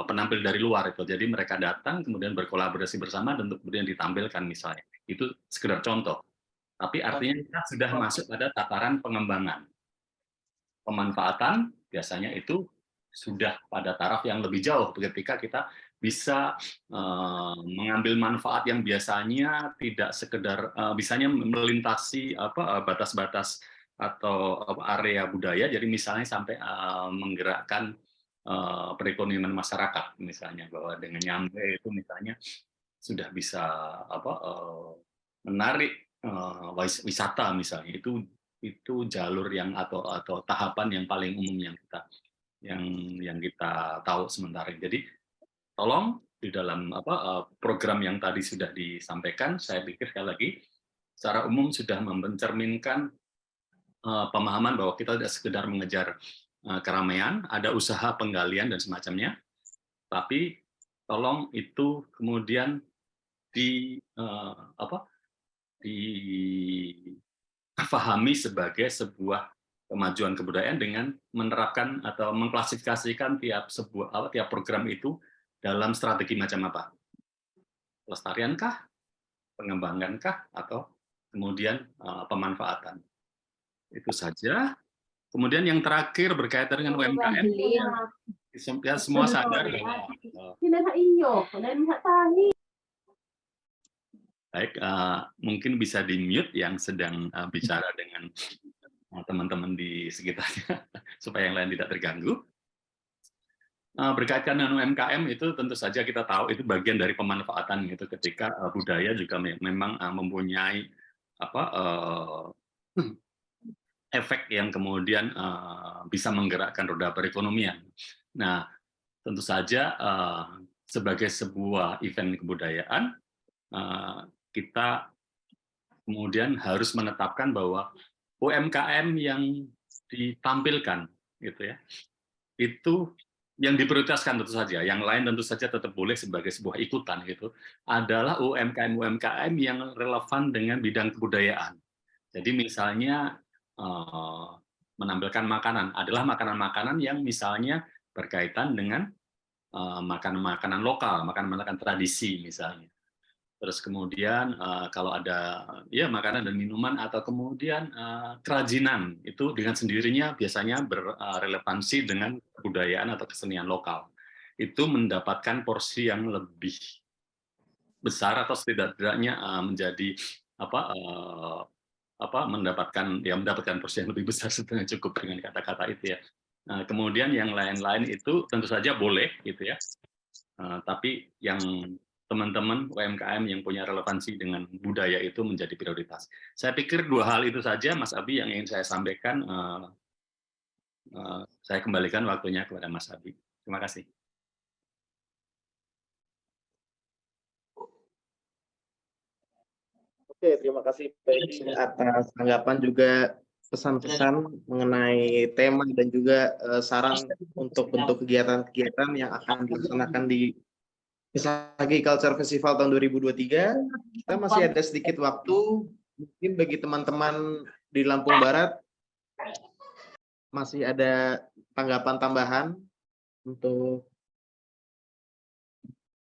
penampil dari luar itu. Jadi mereka datang kemudian berkolaborasi bersama dan kemudian ditampilkan misalnya. Itu sekedar contoh. Tapi artinya kita sudah masuk pada tataran pengembangan. Pemanfaatan biasanya itu sudah pada taraf yang lebih jauh ketika kita bisa mengambil manfaat yang biasanya tidak sekedar bisanya melintasi batas-batas atau area budaya, jadi misalnya sampai menggerakkan perekonomian masyarakat misalnya, bahwa dengan Nyambe itu misalnya sudah bisa menarik wisata misalnya, itu jalur yang atau tahapan yang paling umum yang kita tahu sementara. Jadi tolong di dalam program yang tadi sudah disampaikan, saya pikir sekali lagi secara umum sudah mencerminkan pemahaman bahwa kita tidak sekedar mengejar keramaian, ada usaha penggalian dan semacamnya, tapi tolong itu kemudian dipahami sebagai sebuah kemajuan kebudayaan dengan menerapkan atau mengklasifikasikan tiap program itu dalam strategi macam apa? Pelestariankah, pengembangankah, atau kemudian pemanfaatan? Itu saja. Kemudian yang terakhir berkaitan dengan UMKM. Ya, semua sadar bahwa baik, mungkin bisa di-mute yang sedang bicara dengan teman-teman di sekitarnya supaya yang lain tidak terganggu. Berkaitan dengan UMKM itu tentu saja kita tahu itu bagian dari pemanfaatan itu, ketika budaya juga memang mempunyai efek yang kemudian bisa menggerakkan roda perekonomian. Nah, tentu saja sebagai sebuah event kebudayaan kita kemudian harus menetapkan bahwa UMKM yang ditampilkan gitu ya, itu yang diprioritaskan tentu saja, yang lain tentu saja tetap boleh sebagai sebuah ikutan gitu, adalah UMKM yang relevan dengan bidang kebudayaan. Jadi misalnya menampilkan makanan adalah makanan-makanan yang misalnya berkaitan dengan makanan-makanan lokal, makanan-makanan tradisi misalnya. Terus kemudian kalau ada ya makanan dan minuman atau kemudian kerajinan itu dengan sendirinya biasanya berrelevansi dengan kebudayaan atau kesenian lokal. Itu mendapatkan porsi yang lebih besar atau setidaknya menjadi mendapatkan porsi yang lebih besar sebenarnya cukup dengan kata-kata itu ya. Kemudian yang lain-lain itu tentu saja boleh gitu ya. Tapi yang teman-teman UMKM yang punya relevansi dengan budaya itu menjadi prioritas. Saya pikir dua hal itu saja, Mas Abi, yang ingin saya sampaikan. Saya kembalikan waktunya kepada Mas Abi. Terima kasih. Oke, terima kasih Pak Egi atas tanggapan juga pesan-pesan mengenai tema dan juga saran untuk bentuk kegiatan-kegiatan yang akan dilaksanakan di Pesagi Culture Festival tahun 2023. Kita masih ada sedikit waktu, mungkin bagi teman-teman di Lampung Barat masih ada tanggapan tambahan untuk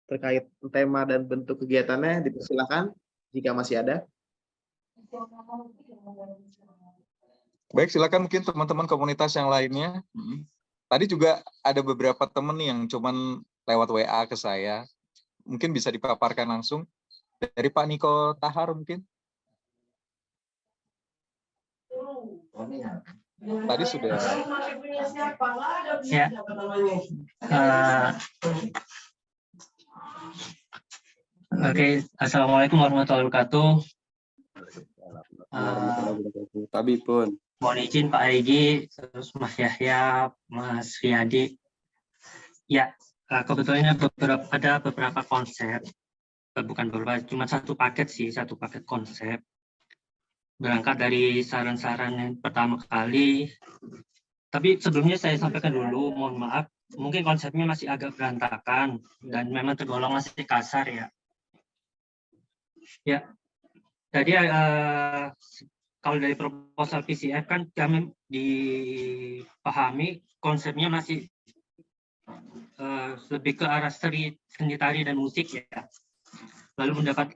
terkait tema dan bentuk kegiatannya, dipersilakan jika masih ada. Baik, silakan mungkin teman-teman komunitas yang lainnya. Tadi juga ada beberapa teman yang cuman lewat WA ke saya. Mungkin bisa dipaparkan langsung. Dari Pak Niko Tahar mungkin. Tadi sudah. Ya. Oke, Assalamualaikum warahmatullahi wabarakatuh. Tabi pun. Mohon izin Pak Egi, terus Mas Yahya, Mas Riyadi. Ya, kebetulan ada beberapa konsep, bukan beberapa, cuma satu paket sih, satu paket konsep. Berangkat dari saran-saran yang pertama kali. Tapi sebelumnya saya sampaikan dulu, mohon maaf, mungkin konsepnya masih agak berantakan dan memang tergolong masih kasar ya. Ya, jadi kalau dari proposal PCF kan kami dipahami konsepnya masih lebih ke arah seni tari dan musik ya. Lalu dapat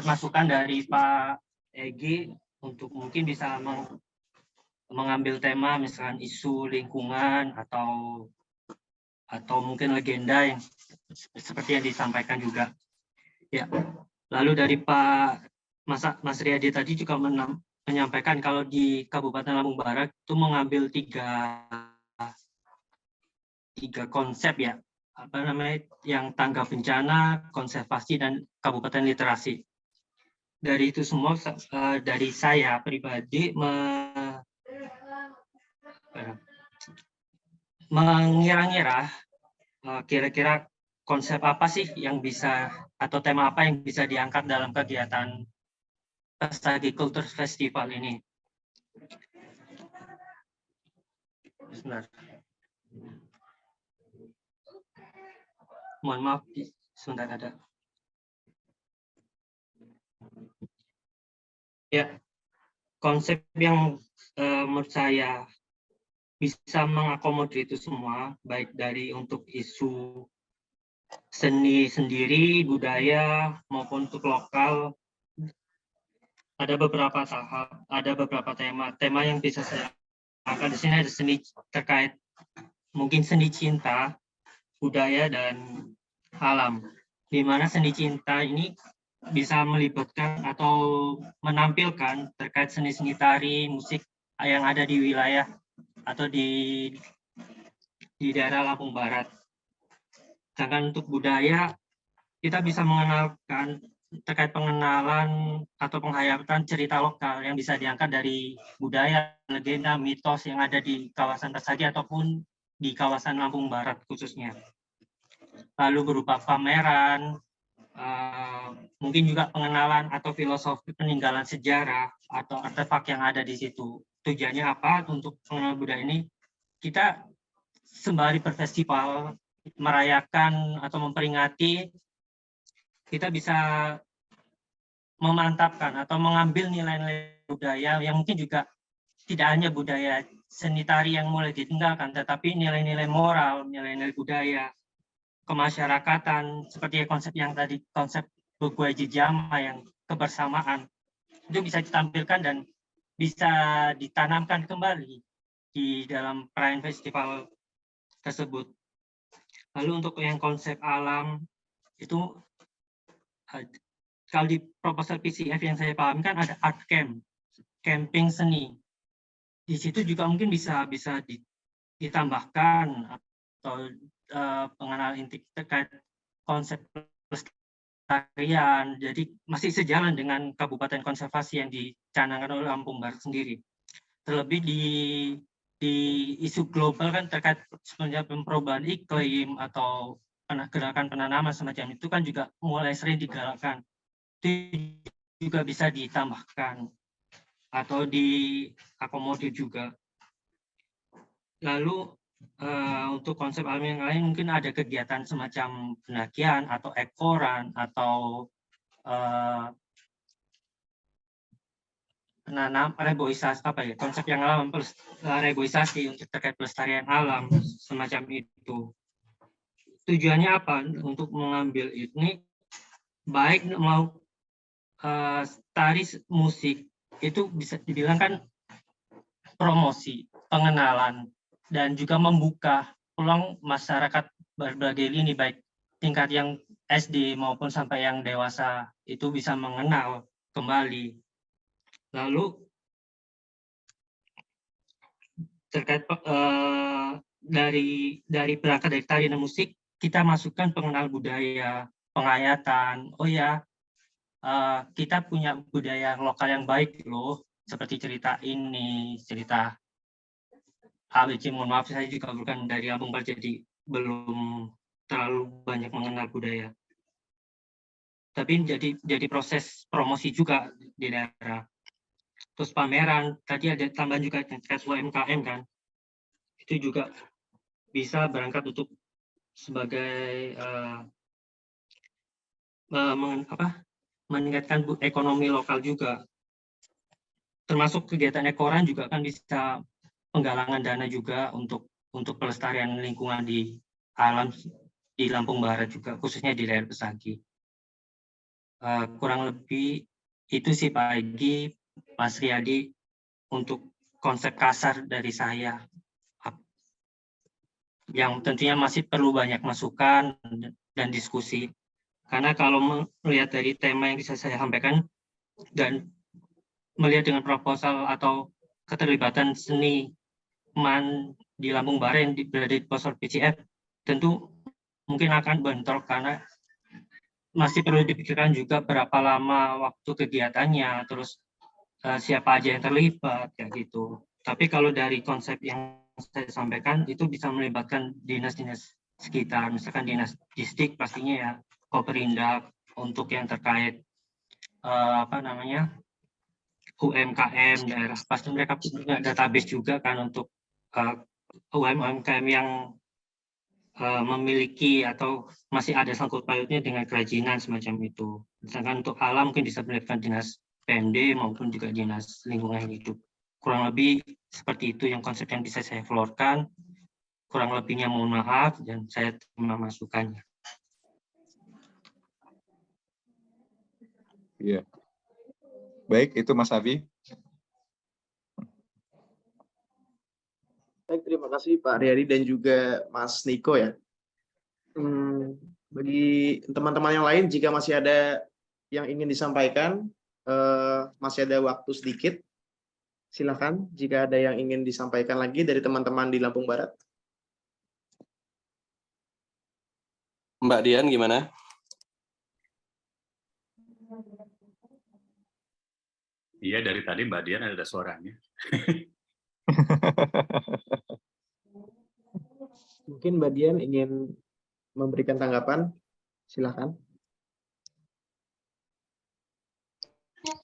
masukan dari Pak Egi untuk mungkin bisa mengambil tema misalkan isu lingkungan atau mungkin legenda yang seperti yang disampaikan juga. Ya. Lalu dari Pak Mas Riyadi tadi juga menyampaikan kalau di Kabupaten Lampung Barat itu mengambil tiga konsep ya, yang tanggap bencana, konservasi, dan kabupaten literasi. Dari itu semua, dari saya pribadi mengira-ngira kira-kira konsep apa sih yang bisa, atau tema apa yang bisa diangkat dalam kegiatan Pesagi Culture Festival ini. Sebentar. Mohon maaf, sebentar ada. Ya, konsep yang menurut saya bisa mengakomodir itu semua, baik dari untuk isu seni sendiri, budaya, maupun untuk lokal. Ada beberapa tahap, ada beberapa tema yang bisa saya angkat di sini. Ada seni terkait mungkin seni cinta, budaya, dan alam. Di mana seni cinta ini bisa melibatkan atau menampilkan terkait seni-seni tari, musik yang ada di wilayah atau di daerah Lampung Barat. Sedangkan untuk budaya, kita bisa mengenalkan terkait pengenalan atau penghayatan cerita lokal yang bisa diangkat dari budaya, legenda, mitos yang ada di kawasan Pesagi ataupun di kawasan Lampung Barat khususnya. Lalu berupa pameran, mungkin juga pengenalan atau filosofi peninggalan sejarah atau artefak yang ada di situ. Tujuannya apa? Untuk pengenalan budaya ini kita sembari berfestival merayakan atau memperingati, kita bisa memantapkan atau mengambil nilai-nilai budaya yang mungkin juga tidak hanya budaya seni tari yang mulai ditinggalkan, tetapi nilai-nilai moral, nilai-nilai budaya, kemasyarakatan, seperti konsep yang tadi, konsep Bugwaji Jama yang kebersamaan, itu bisa ditampilkan dan bisa ditanamkan kembali di dalam perayaan festival tersebut. Lalu untuk yang konsep alam, itu kalau di proposal PCF yang saya pahami kan ada art camp, camping seni. Di situ juga mungkin bisa ditambahkan atau pengenalan inti terkait konsep pelestarian. Jadi masih sejalan dengan kabupaten konservasi yang dicanangkan oleh Lampung Barat sendiri. Terlebih di isu global kan terkait sebenarnya perubahan iklim atau gerakan penanaman semacam itu kan juga mulai sering digalakkan. Itu juga bisa ditambahkan atau diakomodir juga. Lalu untuk konsep alam yang lain mungkin ada kegiatan semacam pendakian atau ekoran atau penanam reboisasi, konsep yang alam reboisasi untuk terkait pelestarian alam semacam itu. Tujuannya apa? Untuk mengambil ini baik mau tari musik itu bisa dibilang kan promosi, pengenalan, dan juga membuka peluang masyarakat berbagai lini, baik tingkat yang SD maupun sampai yang dewasa, itu bisa mengenal kembali. Lalu terkait dari berangkat dari tari dan musik, kita masukkan pengenal budaya, pengayatan. Oh ya, kita punya budaya lokal yang baik loh, seperti cerita ini, cerita ABC. Mohon maaf, saya juga bukan dari Lampung Barat, jadi belum terlalu banyak mengenal budaya. Tapi jadi proses promosi juga di daerah. Terus pameran, tadi ada tambahan juga terkait UMKM kan, itu juga bisa berangkat untuk sebagai meningkatkan ekonomi lokal juga. Termasuk kegiatan ekoran juga kan bisa penggalangan dana juga untuk pelestarian lingkungan di alam di Lampung Barat juga, khususnya di daerah Pesagi. Kurang lebih itu sih Pak Egy, Mas Riyadi, untuk konsep kasar dari saya, yang tentunya masih perlu banyak masukan dan diskusi. Karena kalau melihat dari tema yang bisa saya sampaikan dan melihat dengan proposal atau keterlibatan seniman di Lampung Barat yang berada di proposal PCF, tentu mungkin akan bentrok karena masih perlu dipikirkan juga berapa lama waktu kegiatannya, terus siapa aja yang terlibat, kayak gitu. Tapi kalau dari konsep yang saya sampaikan, itu bisa melibatkan dinas-dinas sekitar, misalkan dinas distrik pastinya ya, Koperindak, untuk yang terkait UMKM daerah. Pasti mereka punya database juga kan untuk UMKM yang memiliki atau masih ada sangkut pautnya dengan kerajinan semacam itu. Misalkan untuk alam mungkin bisa melibatkan dinas PND maupun juga dinas lingkungan hidup. Kurang lebih seperti itu yang konsep yang bisa saya florkan. Kurang lebihnya mohon maaf dan saya terima masukannya. Iya. Baik, itu Mas Abi. Baik, terima kasih Pak Riyadi dan juga Mas Niko ya. Bagi teman-teman yang lain, jika masih ada yang ingin disampaikan, masih ada waktu sedikit. Silakan jika ada yang ingin disampaikan lagi dari teman-teman di Lampung Barat. Mbak Dian gimana? Iya, dari tadi Mbak Dian ada suaranya. Mungkin Mbak Dian ingin memberikan tanggapan, silakan.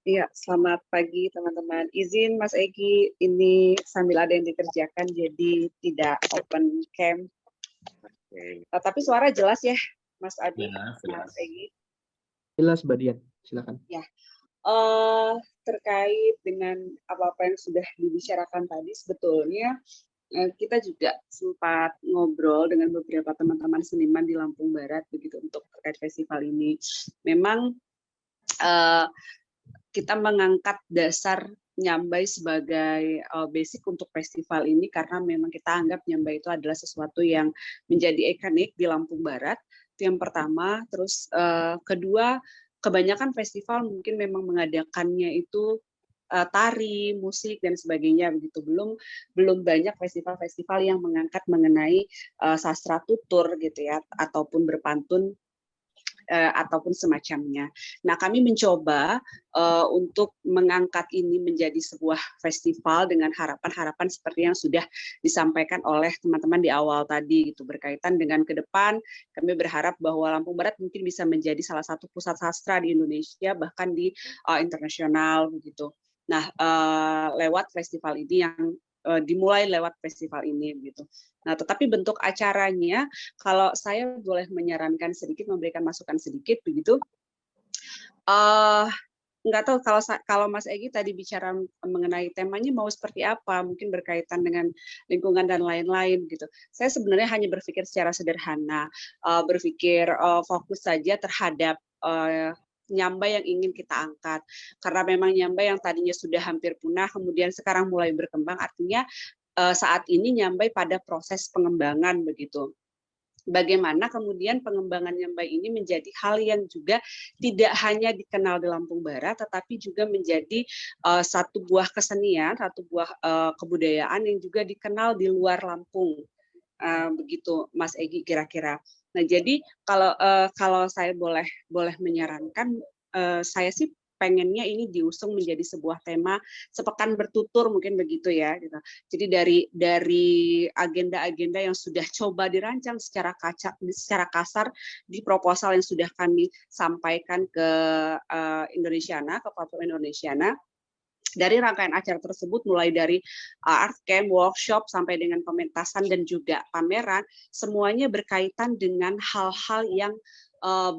Iya, selamat pagi teman-teman. Izin Mas Egi, ini sambil ada yang dikerjakan jadi tidak open cam. Tapi suara jelas ya, Mas Adi, Ya, Mas Egi. Jelas, Mbak Dian. Silakan. Ya, terkait dengan apa-apa yang sudah dibicarakan tadi, sebetulnya kita juga sempat ngobrol dengan beberapa teman-teman seniman di Lampung Barat begitu untuk terkait festival ini. Memang kita mengangkat dasar Nyambai sebagai basic untuk festival ini karena memang kita anggap Nyambai itu adalah sesuatu yang menjadi ikonik di Lampung Barat. Itu yang pertama. Terus kedua, kebanyakan festival mungkin memang mengadakannya itu tari, musik dan sebagainya begitu. Belum banyak festival-festival yang mengangkat mengenai sastra tutur gitu ya, ataupun berpantun ataupun semacamnya. Nah, kami mencoba untuk mengangkat ini menjadi sebuah festival dengan harapan-harapan seperti yang sudah disampaikan oleh teman-teman di awal tadi gitu, berkaitan dengan ke depan kami berharap bahwa Lampung Barat mungkin bisa menjadi salah satu pusat sastra di Indonesia bahkan di internasional begitu. Nah, lewat festival ini yang dimulai lewat festival ini gitu. Nah, tetapi bentuk acaranya, kalau saya boleh menyarankan sedikit, memberikan masukan sedikit begitu, nggak tahu kalau Mas Egi tadi bicara mengenai temanya mau seperti apa, mungkin berkaitan dengan lingkungan dan lain-lain gitu. Saya sebenarnya hanya berpikir secara sederhana, berpikir fokus saja terhadap Nyambai yang ingin kita angkat. Karena memang Nyambai yang tadinya sudah hampir punah, kemudian sekarang mulai berkembang, artinya saat ini Nyambai pada proses pengembangan begitu. Bagaimana kemudian pengembangan Nyambai ini menjadi hal yang juga tidak hanya dikenal di Lampung Barat, tetapi juga menjadi satu buah kesenian, satu buah kebudayaan yang juga dikenal di luar Lampung. Begitu, Mas Egi kira-kira. Nah, jadi kalau saya boleh menyarankan, saya sih pengennya ini diusung menjadi sebuah tema sepekan bertutur mungkin begitu ya gitu. Jadi dari agenda-agenda yang sudah coba dirancang secara kasar di proposal yang sudah kami sampaikan ke Indonesiana, ke Platform Indonesiana. Dari rangkaian acara tersebut mulai dari art camp, workshop sampai dengan pementasan dan juga pameran, semuanya berkaitan dengan hal-hal yang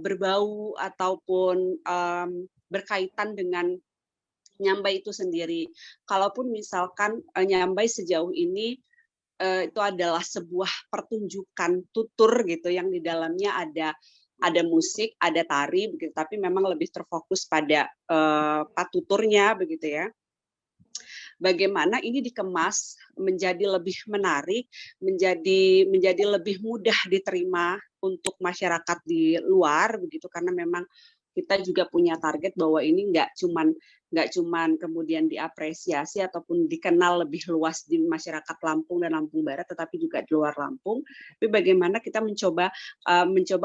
berbau ataupun berkaitan dengan Nyambai itu sendiri. Kalaupun misalkan Nyambai sejauh ini itu adalah sebuah pertunjukan tutur gitu yang di dalamnya ada musik, ada tari begitu, tapi memang lebih terfokus pada patuturnya begitu ya. Bagaimana ini dikemas menjadi lebih menarik, menjadi lebih mudah diterima untuk masyarakat di luar begitu, karena memang kita juga punya target bahwa ini nggak cuman kemudian diapresiasi ataupun dikenal lebih luas di masyarakat Lampung dan Lampung Barat, tetapi juga di luar Lampung. Tapi bagaimana kita mencoba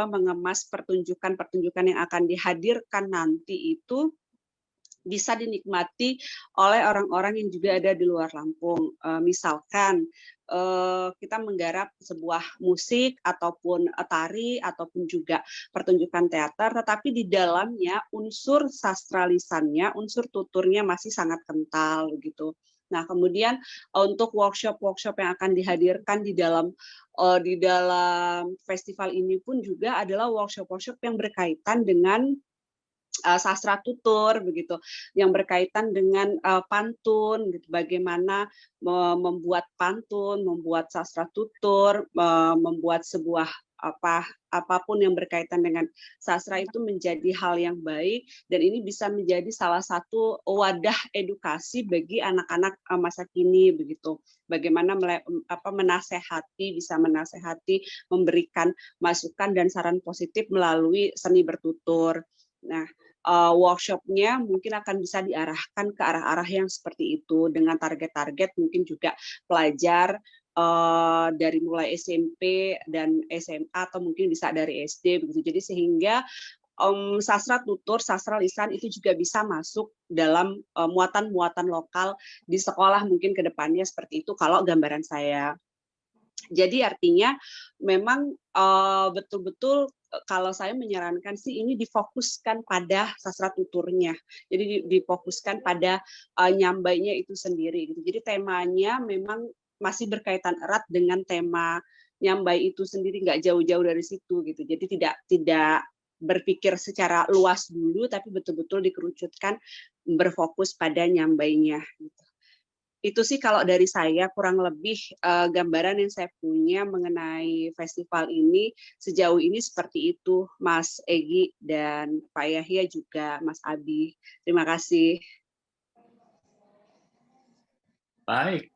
mengemas pertunjukan yang akan dihadirkan nanti itu bisa dinikmati oleh orang-orang yang juga ada di luar Lampung. Misalkan kita menggarap sebuah musik ataupun tari ataupun juga pertunjukan teater, tetapi di dalamnya unsur sastra lisannya, unsur tuturnya masih sangat kental gitu. Nah, kemudian untuk workshop-workshop yang akan dihadirkan di dalam festival ini pun juga adalah workshop-workshop yang berkaitan dengan sastra tutur begitu, yang berkaitan dengan pantun gitu, bagaimana membuat pantun, membuat sastra tutur, membuat sebuah apapun yang berkaitan dengan sastra itu menjadi hal yang baik, dan ini bisa menjadi salah satu wadah edukasi bagi anak-anak masa kini begitu. Bagaimana bisa menasehati, memberikan masukan dan saran positif melalui seni bertutur. Nah, workshopnya mungkin akan bisa diarahkan ke arah-arah yang seperti itu dengan target-target mungkin juga pelajar dari mulai SMP dan SMA atau mungkin bisa dari SD begitu. Jadi sehingga sastra tutur, sastra lisan itu juga bisa masuk dalam muatan-muatan lokal di sekolah mungkin ke depannya seperti itu kalau gambaran saya. Jadi artinya memang betul-betul kalau saya menyarankan sih ini difokuskan pada sastra tuturnya. Jadi difokuskan pada nyambainya itu sendiri gitu. Jadi temanya memang masih berkaitan erat dengan tema nyambai itu sendiri, nggak jauh-jauh dari situ gitu. Jadi tidak berpikir secara luas dulu, tapi betul-betul dikerucutkan berfokus pada nyambainya gitu. Itu sih kalau dari saya kurang lebih gambaran yang saya punya mengenai festival ini sejauh ini seperti itu, Mas Egy dan Pak Yahya juga Mas Abi. Terima kasih. Baik,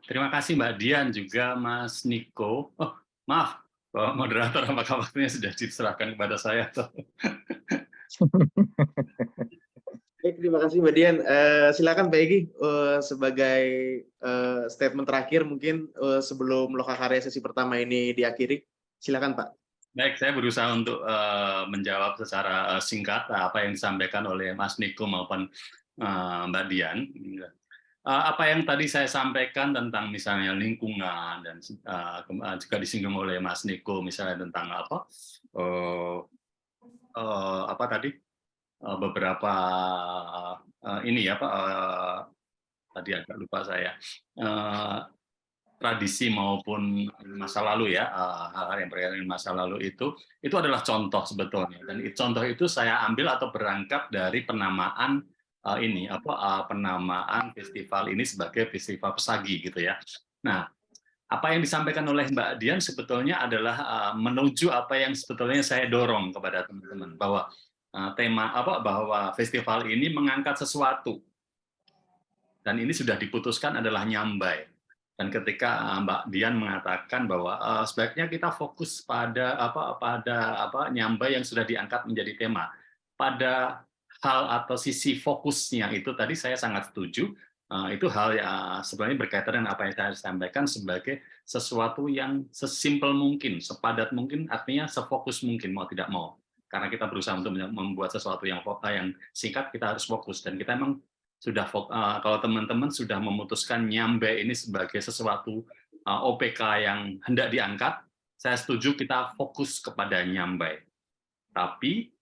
terima kasih Mbak Dian juga Mas Niko. Oh, maaf, Pak moderator, apakah waktunya sudah diserahkan kepada saya? Baik, terima kasih Mbak Dian. Silakan Pak Egy sebagai statement terakhir mungkin sebelum Lokakarya sesi pertama ini diakhiri. Silakan Pak. Baik, saya berusaha untuk menjawab secara singkat apa yang disampaikan oleh Mas Niko maupun Mbak Dian. Apa yang tadi saya sampaikan tentang misalnya lingkungan dan juga disinggung oleh Mas Niko misalnya tentang apa tadi beberapa ini ya Pak, tadi agak lupa saya, tradisi maupun masa lalu ya, hal-hal yang berkaitan dengan masa lalu itu adalah contoh sebetulnya, dan contoh itu saya ambil atau berangkat dari penamaan penamaan festival ini sebagai festival pesagi gitu ya. Nah, apa yang disampaikan oleh Mbak Dian sebetulnya adalah menuju apa yang sebetulnya saya dorong kepada teman-teman, bahwa bahwa festival ini mengangkat sesuatu, dan ini sudah diputuskan adalah nyambai. Dan ketika Mbak Dian mengatakan bahwa sebaiknya kita fokus pada nyambai yang sudah diangkat menjadi tema, pada hal atau sisi fokusnya itu tadi saya sangat setuju. Itu hal yang sebenarnya berkaitan dengan apa yang saya sampaikan sebagai sesuatu yang sesimpel mungkin, sepadat mungkin, artinya sefokus mungkin mau tidak mau. Karena kita berusaha untuk membuat sesuatu yang singkat, kita harus fokus, dan kita memang sudah kalau teman-teman sudah memutuskan nyambe ini sebagai sesuatu OPK yang hendak diangkat, saya setuju kita fokus kepada nyambe. Tapi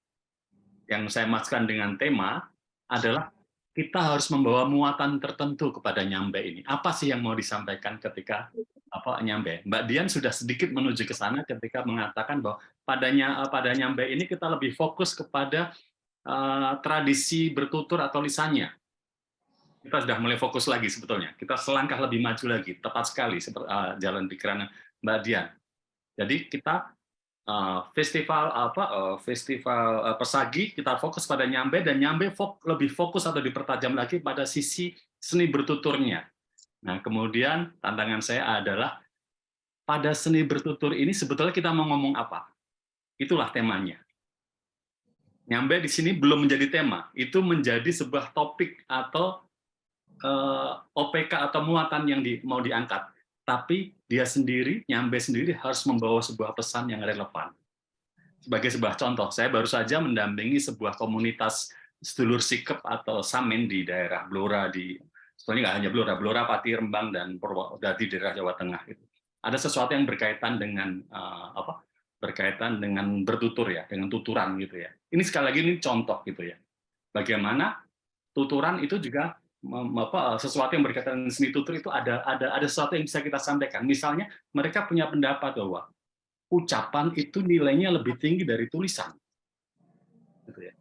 yang saya maksudkan dengan tema adalah kita harus membawa muatan tertentu kepada nyambe ini. Apa sih yang mau disampaikan ketika nyambe? Mbak Dian sudah sedikit menuju ke sana ketika mengatakan bahwa pada nyambe ini kita lebih fokus kepada tradisi bertutur atau lisannya. Kita sudah mulai fokus lagi sebetulnya. Kita selangkah lebih maju lagi, tepat sekali seperti jalan pikiran Mbak Dian. Jadi kita festival pesagi kita fokus pada nyambe, dan nyambe lebih fokus atau dipertajam lagi pada sisi seni bertuturnya. Nah, kemudian tantangan saya adalah pada seni bertutur ini sebetulnya kita mau ngomong apa? Itulah temanya. Nyambe di sini belum menjadi tema, itu menjadi sebuah topik atau OPK atau muatan yang mau diangkat. Tapi dia sendiri, nyambe sendiri harus membawa sebuah pesan yang relevan. Sebagai sebuah contoh, saya baru saja mendampingi sebuah komunitas sedulur sikep atau samen di daerah Blora, sebetulnya nggak hanya Blora, Pati, Rembang, dan Purwodadi di daerah Jawa Tengah. Ada sesuatu yang berkaitan dengan berkaitan dengan bertutur ya, dengan tuturan gitu ya. Ini sekali lagi ini contoh gitu ya. Bagaimana tuturan itu juga sesuatu yang berkaitan dengan seni tutur itu ada sesuatu yang bisa kita sampaikan. Misalnya mereka punya pendapat bahwa ucapan itu nilainya lebih tinggi dari tulisan. Gitu ya.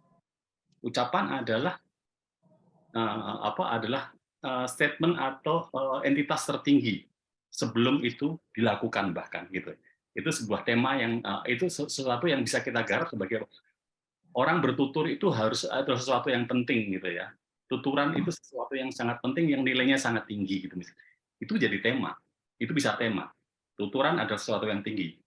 Ucapan adalah statement atau entitas tertinggi sebelum itu dilakukan bahkan gitu. Itu sebuah tema yang itu sesuatu yang bisa kita garap sebagai orang bertutur itu harus ada sesuatu yang penting gitu ya. Tuturan itu sesuatu yang sangat penting, yang nilainya sangat tinggi gitu. Itu jadi tema, itu bisa tema. Tuturan adalah sesuatu yang tinggi.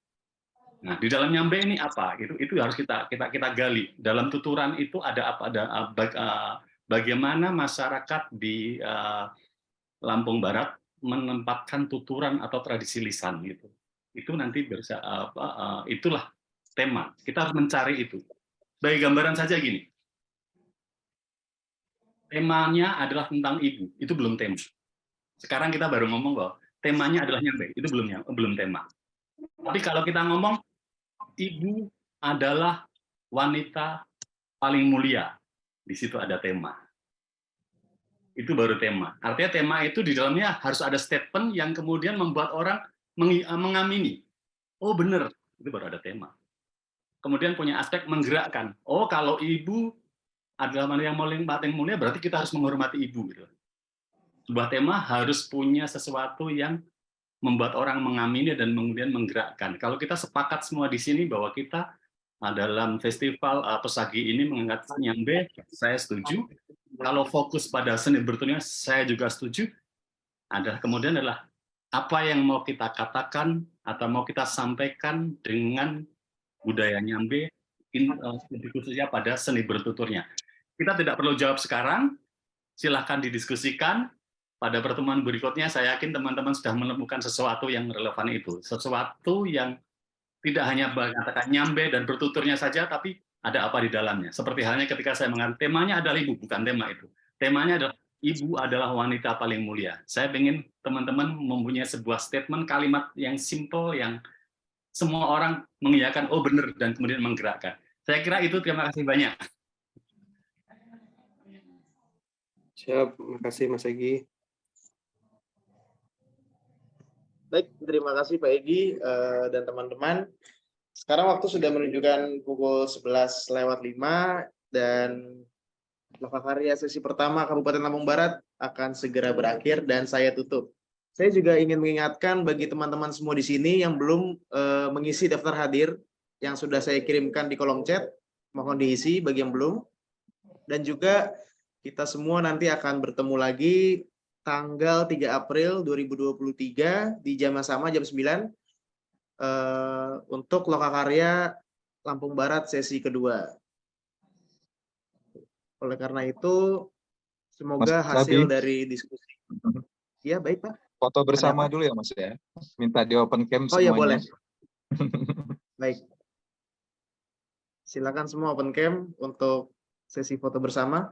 Nah, di dalam nyambe ini apa? Itu harus kita gali. Dalam tuturan itu ada apa? Bagaimana masyarakat di Lampung Barat menempatkan tuturan atau tradisi lisan gitu. Itu nanti itulah tema. Kita harus mencari itu. Bagi gambaran saja gini. Temanya adalah tentang ibu, itu belum tema. Sekarang kita baru ngomong bahwa temanya adalah nyambe, itu belum tema. Tapi kalau kita ngomong ibu adalah wanita paling mulia. Di situ ada tema. Itu baru tema. Artinya tema itu di dalamnya harus ada statement yang kemudian membuat orang mengamini. Oh benar, itu baru ada tema. Kemudian punya aspek menggerakkan. Oh kalau ibu adalah yang paling mulia, berarti kita harus menghormati ibu. Gitu. Sebuah tema harus punya sesuatu yang membuat orang mengamini dan kemudian menggerakkan. Kalau kita sepakat semua di sini bahwa kita dalam festival Pesagi ini mengangkat Nyambe, saya setuju. Kalau fokus pada seni bertulisnya, saya juga setuju. Kemudian adalah apa yang mau kita katakan atau mau kita sampaikan dengan budaya Nyambe, khususnya pada seni bertuturnya. Kita tidak perlu jawab sekarang, silahkan didiskusikan. Pada pertemuan berikutnya, saya yakin teman-teman sudah menemukan sesuatu yang relevan itu. Sesuatu yang tidak hanya mengatakan Nyambe dan bertuturnya saja, tapi ada apa di dalamnya. Seperti halnya ketika saya mengatakan temanya adalah ibu, bukan tema itu. Temanya adalah ibu adalah wanita paling mulia. Saya ingin teman-teman mempunyai sebuah statement, kalimat yang simple, yang semua orang mengiyakan, oh benar, dan kemudian menggerakkan. Saya kira itu, terima kasih banyak. Siap, makasih Mas Egi. Baik, terima kasih Pak Egi dan teman-teman. Sekarang waktu sudah menunjukkan pukul 11:05 dan lokakarya sesi pertama Kabupaten Lampung Barat akan segera berakhir dan saya tutup. Saya juga ingin mengingatkan bagi teman-teman semua di sini yang belum mengisi daftar hadir yang sudah saya kirimkan di kolom chat, mohon diisi bagi yang belum. Dan juga kita semua nanti akan bertemu lagi tanggal 3 April 2023 di jam yang sama, jam 9, untuk lokakarya Lampung Barat sesi kedua. Oleh karena itu, semoga hasil dari diskusi. Ya, baik Pak. Foto bersama dulu ya Mas ya. Minta di open cam semuanya. Oh ya boleh. Baik. Silakan semua open cam untuk sesi foto bersama.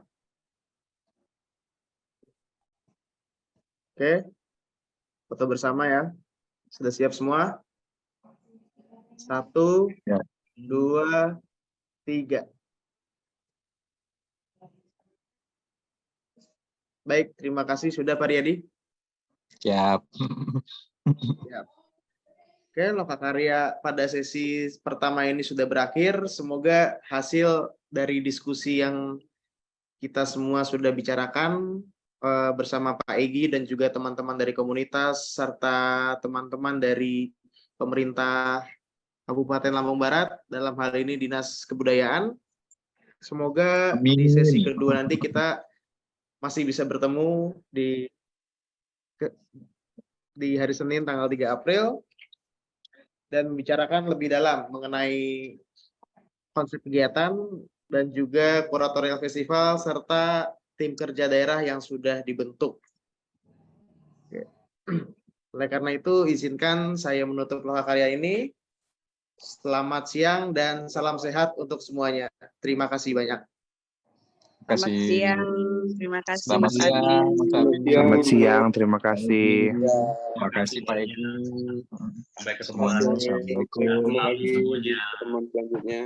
Oke. Foto bersama ya. Sudah siap semua? 1, 2, 3. Baik, terima kasih sudah Pak Riyadi. Siap. Siap. Oke, lokakarya pada sesi pertama ini sudah berakhir. Semoga hasil dari diskusi yang kita semua sudah bicarakan bersama Pak Egi dan juga teman-teman dari komunitas serta teman-teman dari pemerintah Kabupaten Lampung Barat, dalam hal ini Dinas Kebudayaan. Semoga di sesi kedua nanti kita masih bisa bertemu di hari Senin tanggal 3 April dan membicarakan lebih dalam mengenai konsep kegiatan dan juga kuratorial festival serta tim kerja daerah yang sudah dibentuk. Oleh karena itu, izinkan saya menutup lokakarya ini. Selamat siang dan salam sehat untuk semuanya. Terima kasih banyak. Selamat siang, terima kasih Selamat Mas siang, Adi. Selamat siang, terima kasih. Terima kasih Pak Egi. Sampai ketemu. Assalamualaikum. Ketemu lagi di pertemuan selanjutnya.